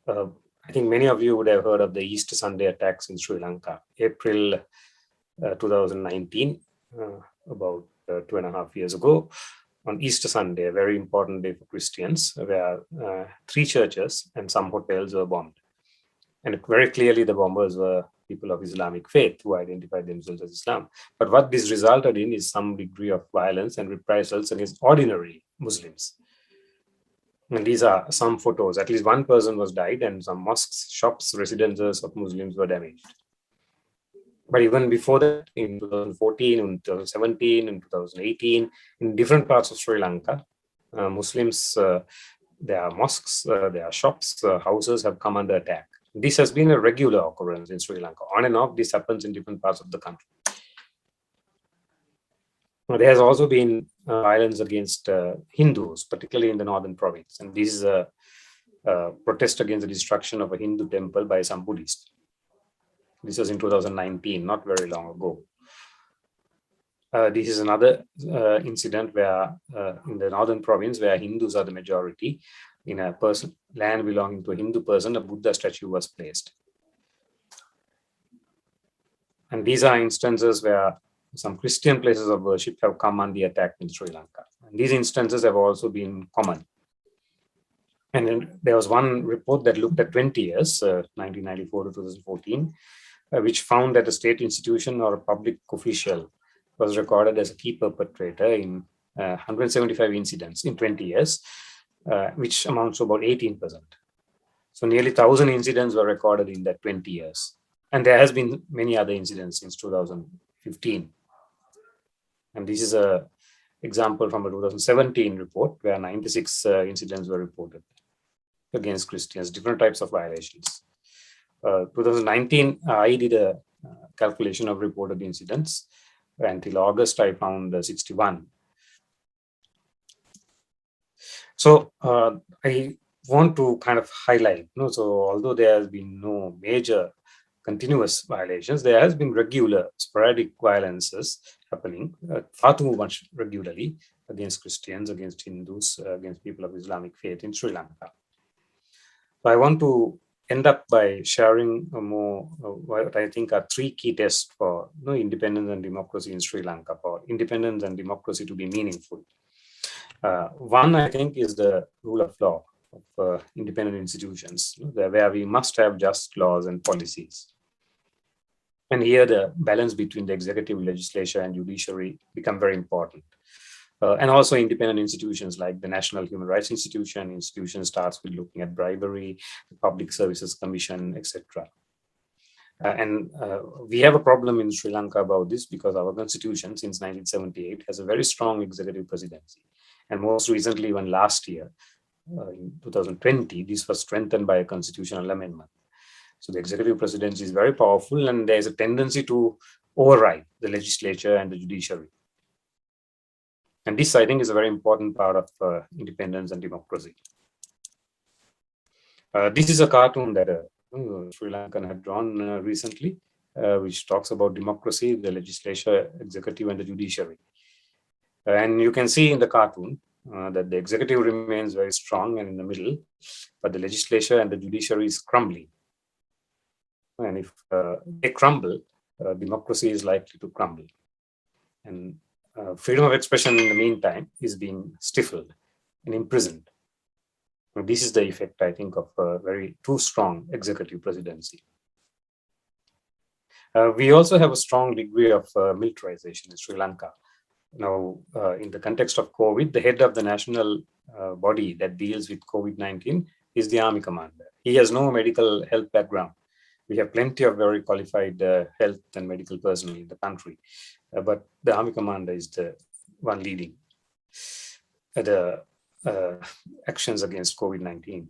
I think many of you would have heard of the Easter Sunday attacks in Sri Lanka, April 2019, about 2.5 years ago. On Easter Sunday, a very important day for Christians, where 3 churches and some hotels were bombed. And very clearly the bombers were people of Islamic faith who identified themselves as Islam. But what this resulted in is some degree of violence and reprisals against ordinary Muslims. And these are some photos. At least one person was died, and some mosques, shops, residences of Muslims were damaged. But even before that, in 2014, in 2017, in 2018, in different parts of Sri Lanka, Muslims, their mosques, their shops, houses have come under attack. This has been a regular occurrence in Sri Lanka. On and off, this happens in different parts of the country. There has also been violence against Hindus, particularly in the northern province. And this is a protest against the destruction of a Hindu temple by some Buddhists. This was in 2019, not very long ago. This is another incident where in the northern province, where Hindus are the majority, in a land belonging to a Hindu person, a Buddha statue was placed. And these are instances where some Christian places of worship have come under attack in Sri Lanka. And these instances have also been common. And then there was one report that looked at 20 years, 1994 to 2014, which found that a state institution or a public official was recorded as a key perpetrator in 175 incidents in 20 years, which amounts to about 18%. So nearly 1,000 incidents were recorded in that 20 years. And there has been many other incidents since 2015. And this is an example from a 2017 report where 96 incidents were reported against Christians, different types of violations. 2019, I did a calculation of reported incidents. Until August, I found 61. So I want to kind of highlight, so although there has been no major continuous violations, there has been regular sporadic violences happening far too much regularly against Christians, against Hindus, against people of Islamic faith in Sri Lanka. So I want to end up by sharing more what I think are 3 key tests for independence and democracy in Sri Lanka, for independence and democracy to be meaningful. One, I think, is the rule of law of independent institutions, where we must have just laws and policies. And here the balance between the executive, legislature, and judiciary become very important. And also independent institutions like the National Human Rights Institution starts with looking at bribery, the Public Services Commission, etc. And we have a problem in Sri Lanka about this because our constitution since 1978 has a very strong executive presidency. And most recently, even last year, in 2020, this was strengthened by a constitutional amendment. So the executive presidency is very powerful, and there's a tendency to override the legislature and the judiciary. And this, I think, is a very important part of independence and democracy. This is a cartoon that Sri Lankan had drawn recently, which talks about democracy, the legislature, executive, and the judiciary. And you can see in the cartoon that the executive remains very strong and in the middle, but the legislature and the judiciary is crumbling. And if they crumble, democracy is likely to crumble. And freedom of expression in the meantime is being stifled and imprisoned. And this is the effect, I think, of a very too strong executive presidency. We also have a strong degree of militarization in Sri Lanka. Now, in the context of COVID, the head of the national body that deals with COVID-19 is the army commander. He has no medical health background. We have plenty of very qualified health and medical personnel in the country, but the army commander is the one leading the actions against COVID-19.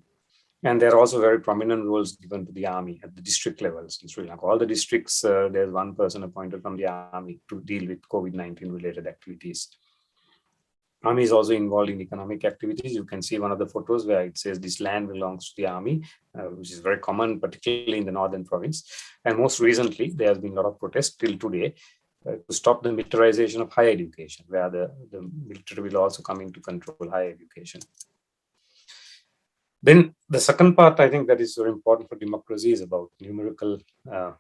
And there are also very prominent roles given to the army at the district levels in Sri Lanka. All the districts, there's one person appointed from the army to deal with COVID-19 related activities. Army is also involved in economic activities. You can see one of the photos where it says this land belongs to the army, which is very common, particularly in the northern province. And most recently, there has been a lot of protest till today to stop the militarization of higher education, where the military will also come in to control higher education. Then the second part, I think, that is very important for democracy is about numerical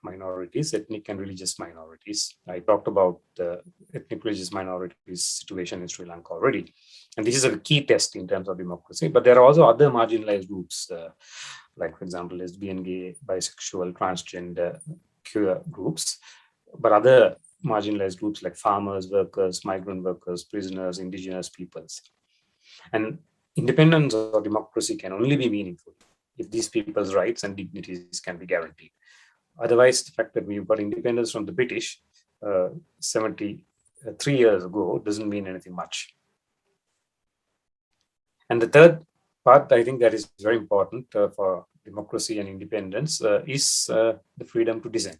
minorities, ethnic and religious minorities. I talked about the ethnic religious minorities situation in Sri Lanka already. And this is a key test in terms of democracy. But there are also other marginalized groups, like, for example, lesbian, gay, bisexual, transgender, queer groups. But other marginalized groups like farmers, workers, migrant workers, prisoners, indigenous peoples. And independence or democracy can only be meaningful if these people's rights and dignities can be guaranteed. Otherwise, the fact that we got independence from the British 73 years ago doesn't mean anything much. And the third part, I think, that is very important for democracy and independence is the freedom to dissent.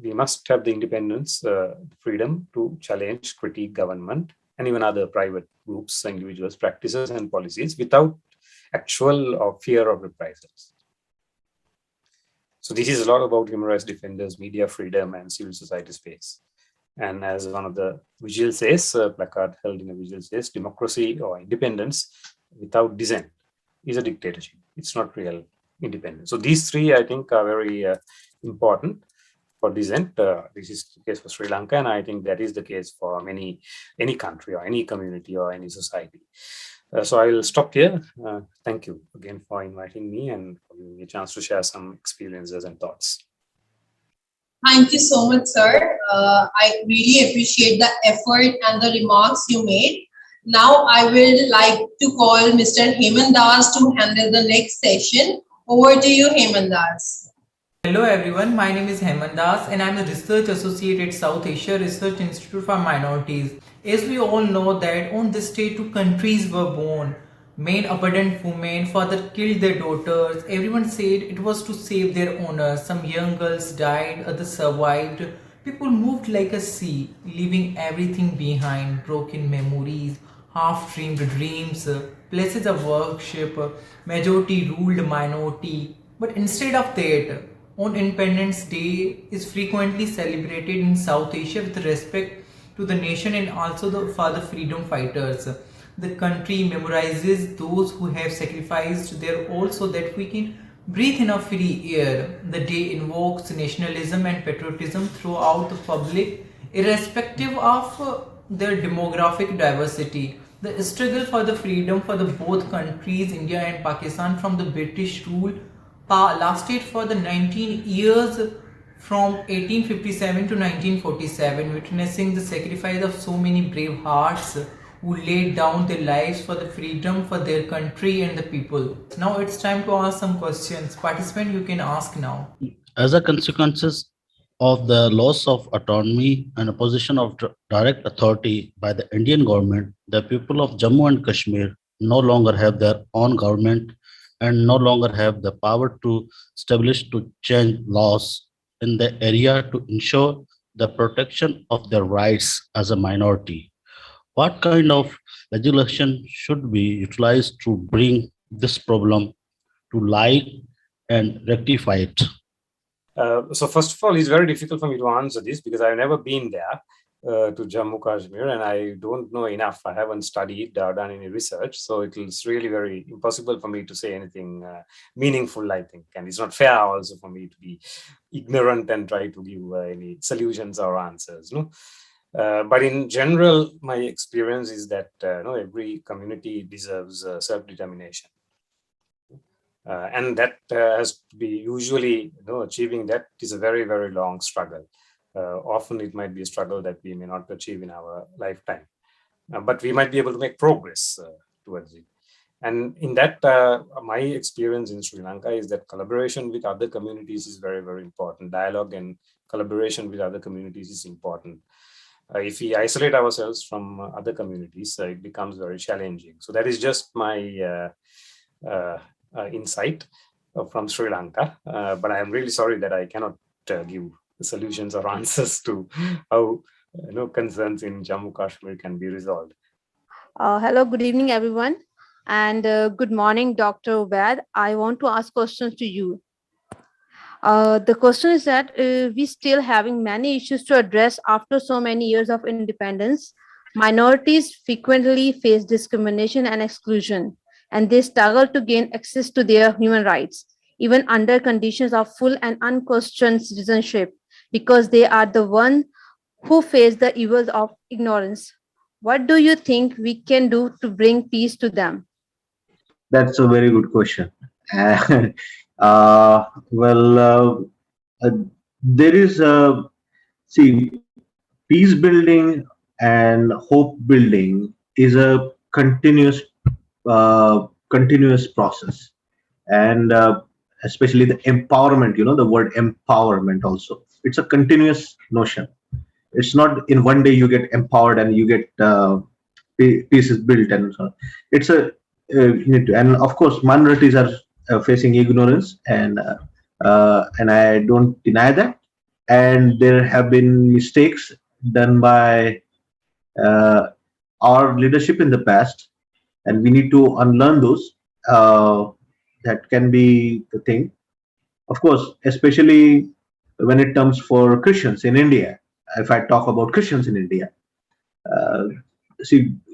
We must have the independence, the freedom to challenge, critique government, and even other private groups, individuals, practices, and policies without actual or fear of reprisals. So this is a lot about human rights defenders, media freedom, and civil society space. And as one of the vigils says, a placard held in a vigil says, democracy or independence without dissent is a dictatorship. It's not real independence. So these three, I think, are very important for dissent. This is the case for Sri Lanka, and I think that is the case for any country or any community or any society. So I will stop here. Thank you again for inviting me and for giving me a chance to share some experiences and thoughts. Thank you so much, sir. I really appreciate the effort and the remarks you made. Now I will like to call Mr. Heman Das to handle the next session. Over to you, Heman Das. Hello everyone, my name is Heman Das and I am a research associate at South Asia Research Institute for Minorities. As we all know that on this day 2 countries were born. Men abandoned women, father killed their daughters. Everyone said it was to save their honor. Some young girls died, others survived. People moved like a sea, leaving everything behind. Broken memories, half-dreamed dreams, places of worship, majority ruled minority. But instead of that, on Independence Day is frequently celebrated in South Asia with respect to the nation and also for the freedom fighters. The country memorizes those who have sacrificed their all so that we can breathe in a free air. The day invokes nationalism and patriotism throughout the public, irrespective of their demographic diversity. The struggle for the freedom for the both countries, India and Pakistan, from the British rule lasted for the 19 years from 1857 to 1947, witnessing the sacrifice of so many brave hearts who laid down their lives for the freedom for their country and the people. Now it's time to ask some questions. Participant, you can ask now. As a consequence of the loss of autonomy and a position of direct authority by the Indian government, the people of Jammu and Kashmir no longer have their own government and no longer have the power to establish to change laws in the area to ensure the protection of their rights as a minority. What kind of legislation should be utilized to bring this problem to light and rectify it? So first of all, it's very difficult for me to answer this because I've never been there. to Jammu Kashmir, and I don't know enough. I haven't studied or done any research, so it's really very impossible for me to say anything meaningful, I think. And it's not fair also for me to be ignorant and try to give any solutions or answers. No. But in general, my experience is that every community deserves self-determination. And that has to be usually, achieving that is a very, very long struggle. Often it might be a struggle that we may not achieve in our lifetime, but we might be able to make progress towards it. And in that, my experience in Sri Lanka is that collaboration with other communities is very, very important. Dialogue and collaboration with other communities is important. If we isolate ourselves from other communities, it becomes very challenging. So that is just my insight from Sri Lanka. But I am really sorry that I cannot give solutions or answers to how concerns in Jammu Kashmir can be resolved. Hello, good evening, everyone. And good morning, Dr. Obed. I want to ask questions to you. The question is that we still having many issues to address after so many years of independence. Minorities frequently face discrimination and exclusion, and they struggle to gain access to their human rights, even under conditions of full and unquestioned citizenship, because they are the one who face the evils of ignorance. What do you think we can do to bring peace to them? That's a very good question. There is peace building and hope building is a continuous process, and especially the empowerment. The word empowerment also. It's a continuous notion. It's not in one day you get empowered and you get peace is built, and so on. It's a and of course minorities are facing ignorance, and I don't deny that, and there have been mistakes done by our leadership in the past, and we need to unlearn those. That can be the thing, of course, especially when it comes for Christians in India. If I talk about Christians in India,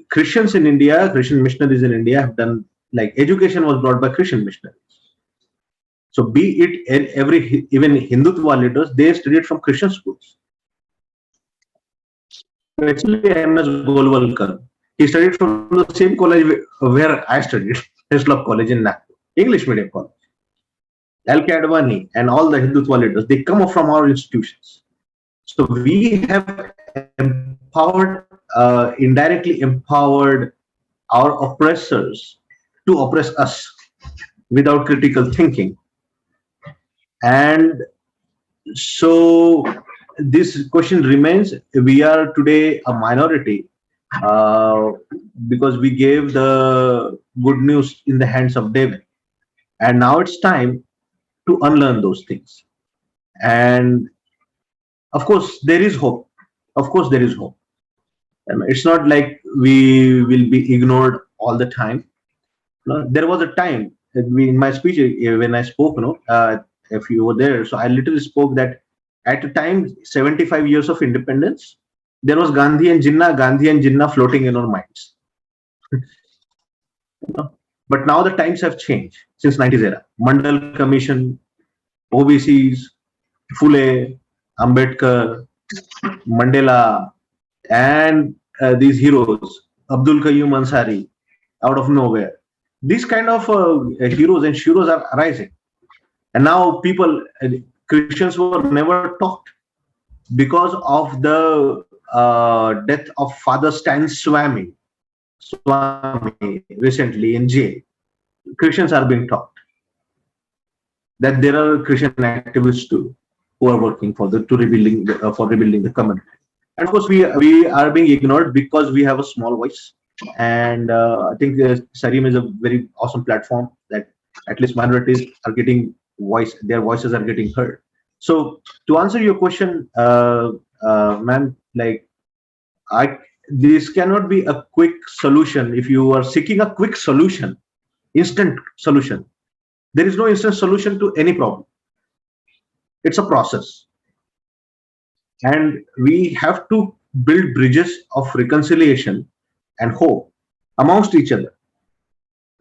Christians in India, Christian missionaries in India have done, like, education was brought by Christian missionaries. So be it even Hindutva leaders, they studied from Christian schools. Especially M.S. Golwalkar, he studied from the same college where I studied, Hislop College in Nagpur, English medium college. L.K. Advani and all the Hindutva leaders, they come up from our institutions. So we have empowered, indirectly empowered our oppressors to oppress us without critical thinking. And so this question remains. We are today a minority because we gave the good news in the hands of David. And now it's time to unlearn those things. And of course, there is hope. Of course, there is hope. And it's not like we will be ignored all the time. No, there was a time in my speech when I spoke, if you were there, so I literally spoke that at a time, 75 years of independence, there was Gandhi and Jinnah floating in our minds. But now the times have changed since 90s era. Mandal Commission, OBCs, Phule, Ambedkar, Mandela, and these heroes, Abdul Qayyum Ansari, out of nowhere. These kind of heroes and sheroes are arising. And now Christians were never taught because of the death of Father Stan Swami recently in jail. Christians are being taught that there are Christian activists too who are working for rebuilding the community. And of course, we are being ignored because we have a small voice. And I think SARIM is a very awesome platform that at least minorities are getting voice. Their voices are getting heard. So to answer your question, ma'am, this cannot be a quick solution. If you are seeking a quick solution, instant solution, there is no instant solution to any problem. It's a process. And we have to build bridges of reconciliation and hope amongst each other.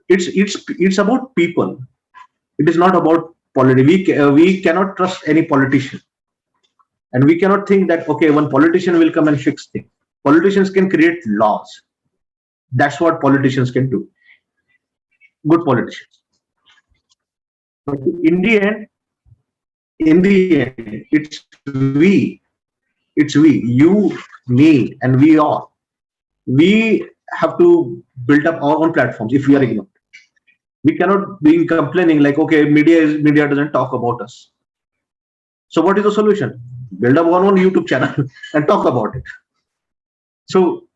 It's about people. It is not about politics. We cannot trust any politician, and we cannot think that okay, one politician will come and fix things. Politicians can create laws. That's what politicians can do. Good politicians. But in the end, it's we, you, me, and we all. We have to build up our own platforms if we are ignored. We cannot be complaining like, okay, media doesn't talk about us. So what is the solution? Build up our own YouTube channel and talk about it. So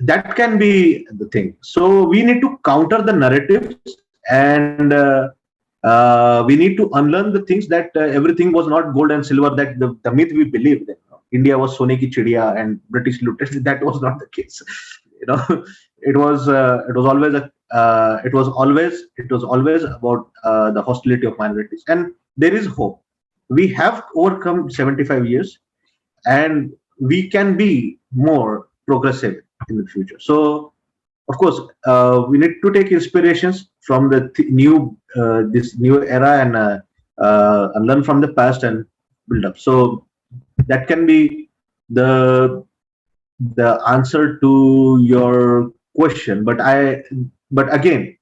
that can be the thing. So we need to counter the narratives, and we need to unlearn the things that everything was not gold and silver, that the myth we believed in. India was Sone ki chidiya and British looted. That was not the case. It was always about the hostility of minorities, and there is hope. We have overcome 75 years, and we can be more progressive in the future. So, of course, we need to take inspirations from the this new era, and learn from the past and build up. So that can be the answer to your question. But again,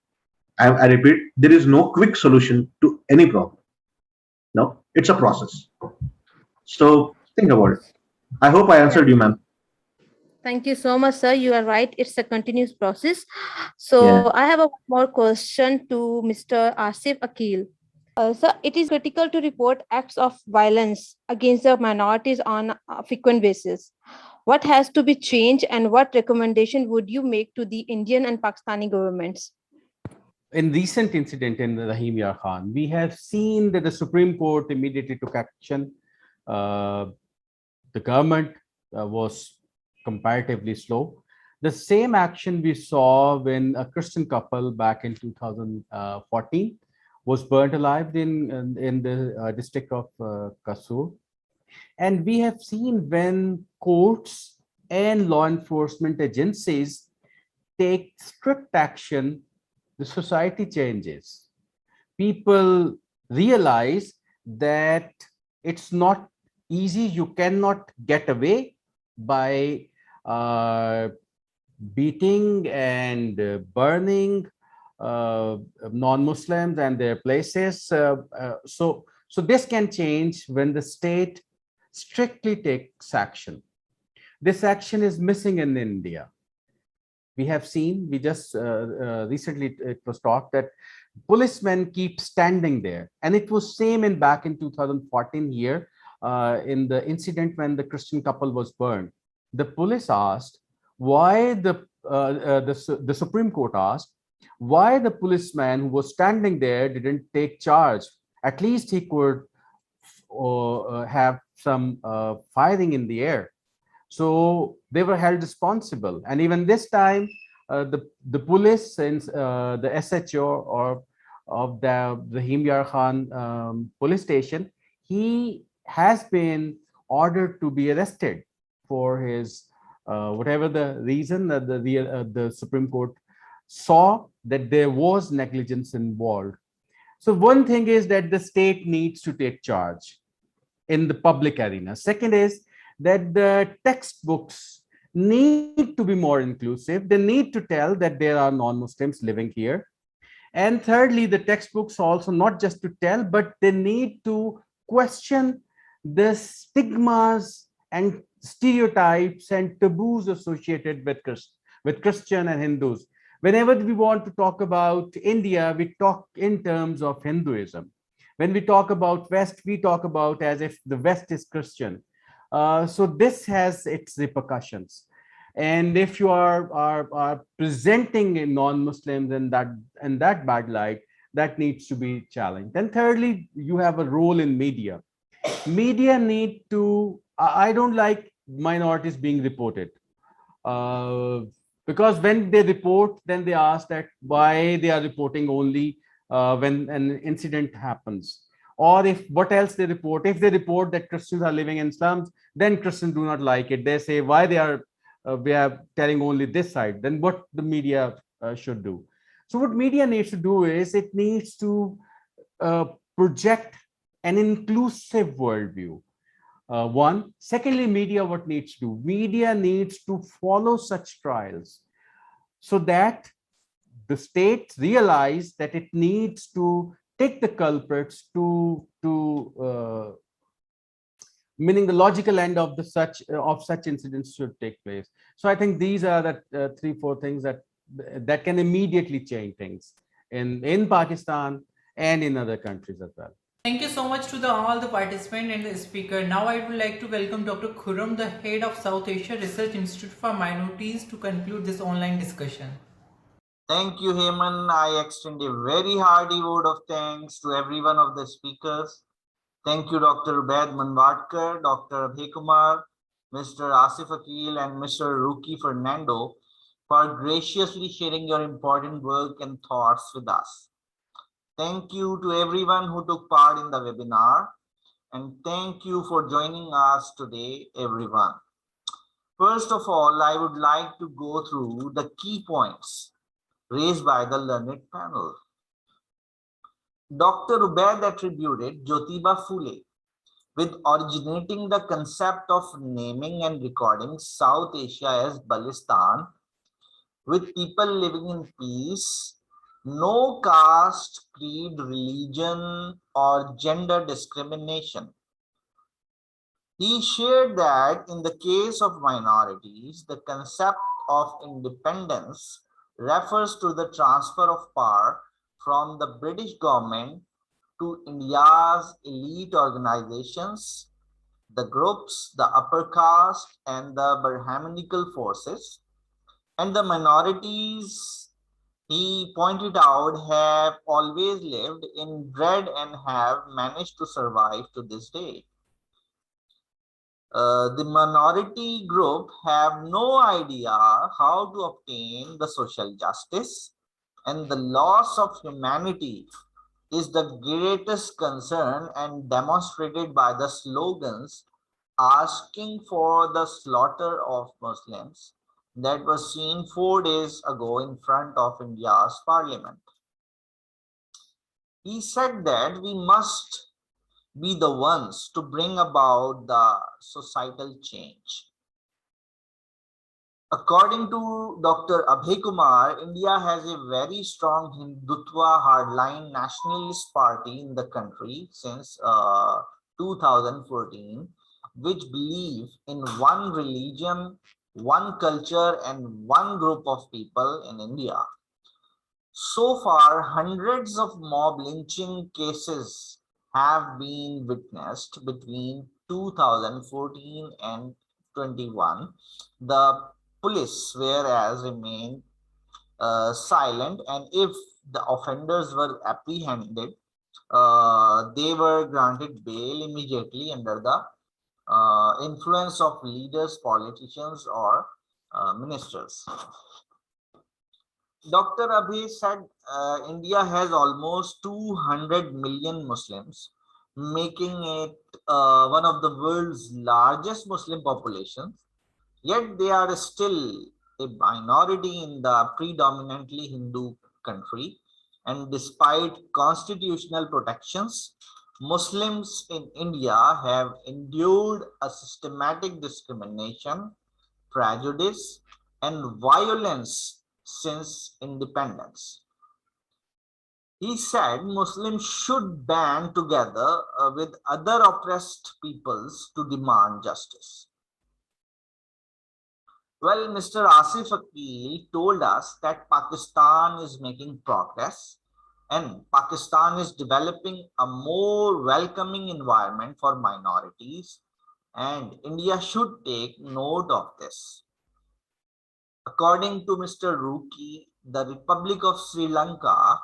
I repeat, there is no quick solution to any problem. No, it's a process. So think about it. I hope I answered you, ma'am. Thank you so much, sir. You are right. It's a continuous process. So Yeah. I have a more question to Mr. Asif Aqeel. Sir, it is critical to report acts of violence against the minorities on a frequent basis. What has to be changed, and what recommendation would you make to the Indian and Pakistani governments? In recent incident in Rahim Yar Khan, we have seen that the Supreme Court immediately took action. The government was comparatively slow. The same action we saw when a Christian couple back in 2014 was burnt alive in the district of Kasur. And we have seen when courts and law enforcement agencies take strict action, the society changes. People realize that it's not easy. You cannot get away by beating and burning non-Muslims and their places. So this can change when the state strictly takes action. This action is missing in India. We have seen, we just recently it was talked that policemen keep standing there, and it was same in back in 2014 here in the incident when the Christian couple was burned. The police asked why the Supreme Court asked why the policeman who was standing there didn't take charge. At least he could have some firing in the air. So they were held responsible. And even this time, the police, since the SHO or of the Rahim Yar Khan police station, he has been ordered to be arrested for his whatever the reason that the Supreme Court saw that there was negligence involved. So one thing is that the state needs to take charge in the public arena. Second is that the textbooks need to be more inclusive. They need to tell that there are non-Muslims living here. And thirdly, the textbooks also not just to tell, but they need to question the stigmas and stereotypes and taboos associated with Christian and Hindus. Whenever we want to talk about India, we talk in terms of Hinduism. When we talk about West, we talk about as if the West is Christian. So this has its repercussions. And if you are presenting non-Muslims in that bad light, that needs to be challenged. And thirdly, you have a role in media. Media need to, I don't like minorities being reported. Because when they report, then they ask that why they are reporting only when an incident happens. Or if what else they report, if they report that Christians are living in slums, then Christians do not like it. They say why they are we are telling only this side. Then what the media should do. So what media needs to do is it needs to project an inclusive worldview. One. Secondly, media what needs to do? Media needs to follow such trials so that the state realize that it needs to take the culprits to meaning the logical end of the such incidents should take place. So I think these are the 3-4 things that can immediately change things in Pakistan and in other countries as well. Thank you so much to all the participants and the speaker. Now I would like to welcome Dr. Khuram, the head of South Asia Research Institute for Minorities, to conclude this online discussion. Thank you, Heman. I extend a very hearty word of thanks to every one of the speakers. Thank you, Dr. Obed Manwatkar, Dr. Abhay Kumar, Mr. Asif Aqeel, and Mr. Ruki Fernando for graciously sharing your important work and thoughts with us. Thank you to everyone who took part in the webinar, and thank you for joining us today, everyone. First of all, I would like to go through the key points raised by the learned panel. Dr. Obed attributed Jyotiba Phule with originating the concept of naming and recording South Asia as Balistan, with people living in peace, no caste, creed, religion, or gender discrimination. He shared that in the case of minorities, the concept of independence refers to the transfer of power from the British government to India's elite organizations, the groups, the upper caste, and the Brahmanical forces. And the minorities, he pointed out, have always lived in dread and have managed to survive to this day. The minority group have no idea how to obtain the social justice, and the loss of humanity is the greatest concern and demonstrated by the slogans asking for the slaughter of Muslims that was seen 4 days ago in front of India's parliament. He said that we must be the ones to bring about the societal change. According to Dr. Abhay Kumar, India has a very strong Hindutva hardline nationalist party in the country since 2014, which believe in one religion, one culture, and one group of people in India. So far, hundreds of mob lynching cases have been witnessed between 2014 and 21. The police whereas remained silent, and if the offenders were apprehended, they were granted bail immediately under the influence of leaders, politicians, or ministers. Dr. Abhay said India has almost 200 million Muslims, making it one of the world's largest Muslim populations. Yet they are still a minority in the predominantly Hindu country, and despite constitutional protections, Muslims in India have endured a systematic discrimination, prejudice, and violence since independence. He said Muslims should band together with other oppressed peoples to demand justice. Well, Mr. Asif Aqeel told us that Pakistan is making progress and Pakistan is developing a more welcoming environment for minorities, and India should take note of this. According to Mr. Ruki, the Republic of Sri Lanka,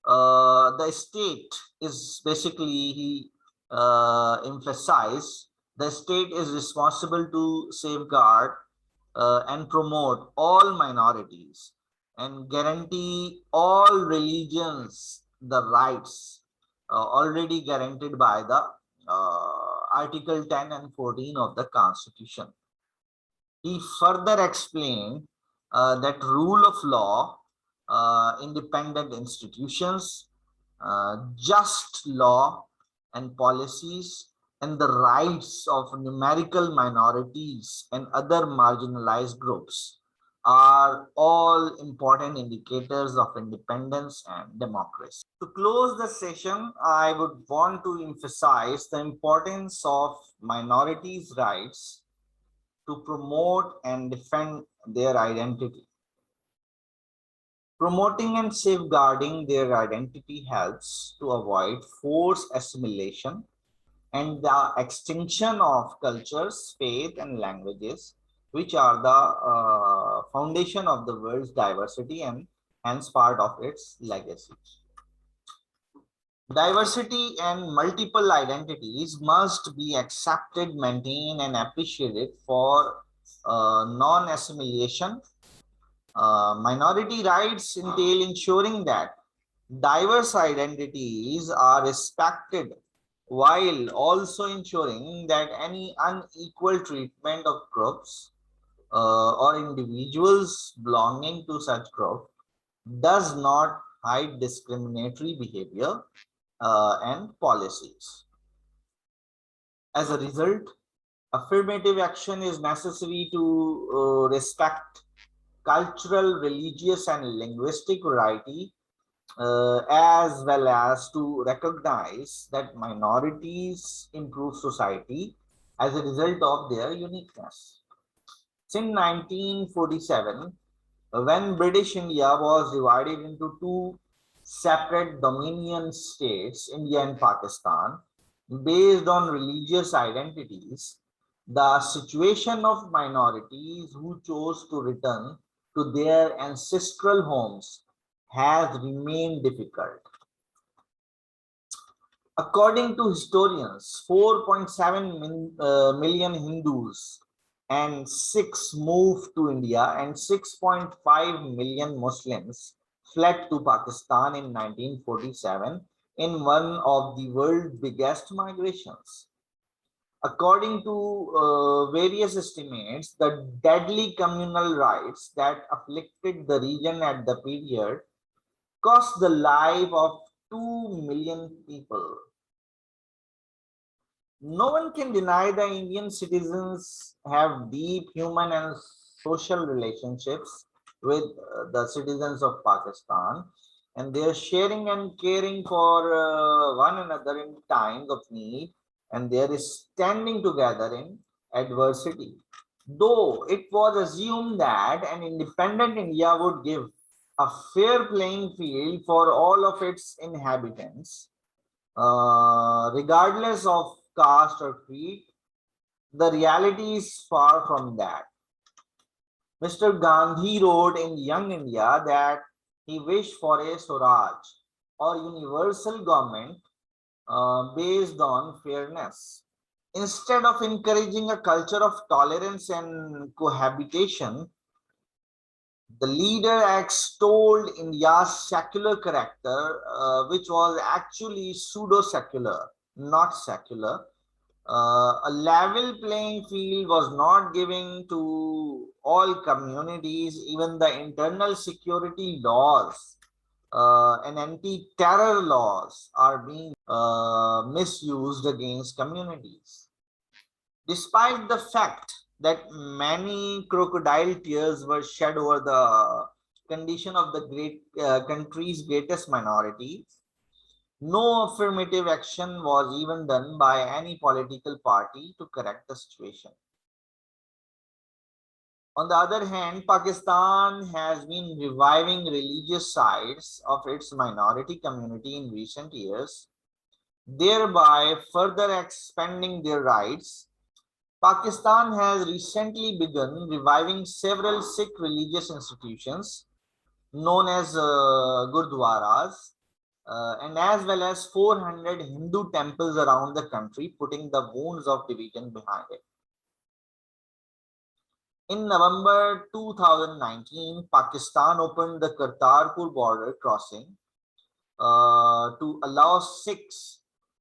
the state is basically, he emphasized, the state is responsible to safeguard and promote all minorities and guarantee all religions the rights already guaranteed by the Article 10 and 14 of the Constitution. He further explained that rule of law, independent institutions, just law and policies, and the rights of numerical minorities and other marginalized groups are all important indicators of independence and democracy. To close the session, I would want to emphasize the importance of minorities' rights to promote and defend their identity. Promoting and safeguarding their identity helps to avoid forced assimilation and the extinction of cultures, faith, and languages, which are the foundation of the world's diversity and hence part of its legacy. Diversity and multiple identities must be accepted, maintained, and appreciated for non-assimilation. Minority rights entail ensuring that diverse identities are respected while also ensuring that any unequal treatment of groups or individuals belonging to such group does not hide discriminatory behavior and policies. As a result, affirmative action is necessary to respect cultural, religious, and linguistic variety, as well as to recognize that minorities improve society as a result of their uniqueness. Since 1947, when British India was divided into two separate dominion states, India and Pakistan, based on religious identities, the situation of minorities who chose to return to their ancestral homes has remained difficult. According to historians, 4.7 million Hindus and 6 moved to India, and 6.5 million Muslims fled to Pakistan in 1947 in one of the world's biggest migrations. According to various estimates, the deadly communal riots that afflicted the region at the period cost the life of 2 million people. No one can deny that Indian citizens have deep human and social relationships with the citizens of Pakistan, and they are sharing and caring for one another in times of need, and they are standing together in adversity. Though it was assumed that an independent India would give a fair playing field for all of its inhabitants, regardless of caste or creed, the reality is far from that. Mr. Gandhi wrote in Young India that he wished for a Swaraj or universal government based on fairness. Instead of encouraging a culture of tolerance and cohabitation, the leader extolled India's secular character, which was actually pseudo-secular, not secular. A level playing field was not given to all communities. Even the internal security laws and anti-terror laws are being misused against communities. Despite the fact that many crocodile tears were shed over the condition of the country's greatest minorities, no affirmative action was even done by any political party to correct the situation. On the other hand, Pakistan has been reviving religious sides of its minority community in recent years, thereby further expanding their rights. Pakistan has recently begun reviving several Sikh religious institutions known as Gurdwaras, and as well as 400 Hindu temples around the country, putting the wounds of division behind it. In November 2019, Pakistan opened the Kartarpur border crossing to allow Sikhs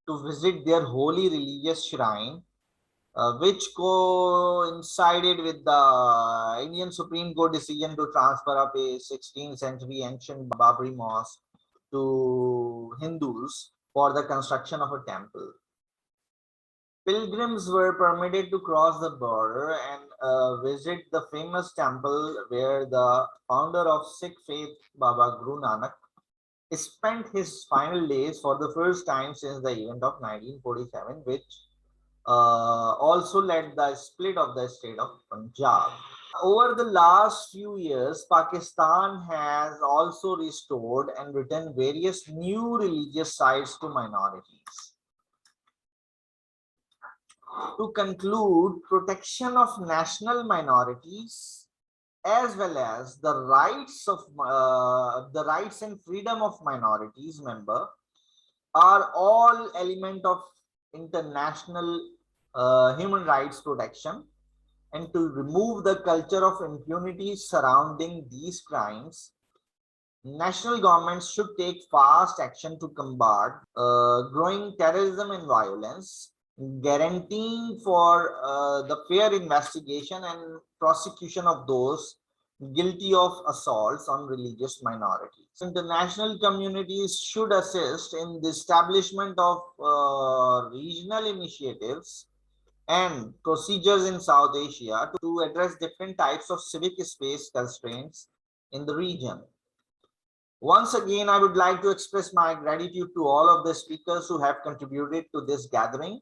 to visit their holy religious shrine, which coincided with the Indian Supreme Court decision to transfer up a 16th century ancient Babri mosque to Hindus for the construction of a temple. Pilgrims were permitted to cross the border and visit the famous temple where the founder of Sikh faith, Baba Guru Nanak, spent his final days for the first time since the event of 1947, which also led the split of the state of Punjab. Over the last few years, Pakistan has also restored and written various new religious sites to minorities. To conclude, protection of national minorities as well as the rights and freedom of minorities member are all element of international human rights protection, and to remove the culture of impunity surrounding these crimes, national governments should take fast action to combat growing terrorism and violence, guaranteeing for the fair investigation and prosecution of those guilty of assaults on religious minorities. International communities should assist in the establishment of regional initiatives and procedures in South Asia to address different types of civic space constraints in the region. Once again, I would like to express my gratitude to all of the speakers who have contributed to this gathering.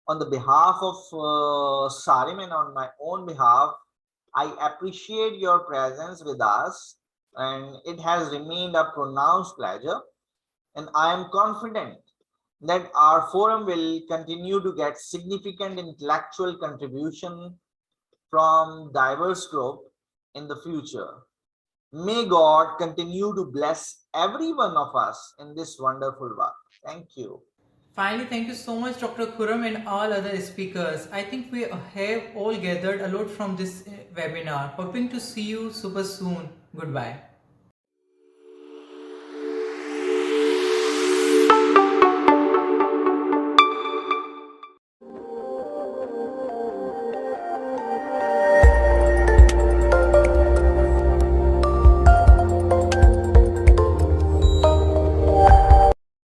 On the behalf of SARIM and on my own behalf, I appreciate your presence with us, and it has remained a pronounced pleasure. And I am confident that our forum will continue to get significant intellectual contribution from diverse group in the future. May God continue to bless every one of us in this wonderful work. Thank you. Finally, thank you so much, Dr. Khuram and all other speakers. I think we have all gathered a lot from this webinar. Hoping to see you super soon. Goodbye.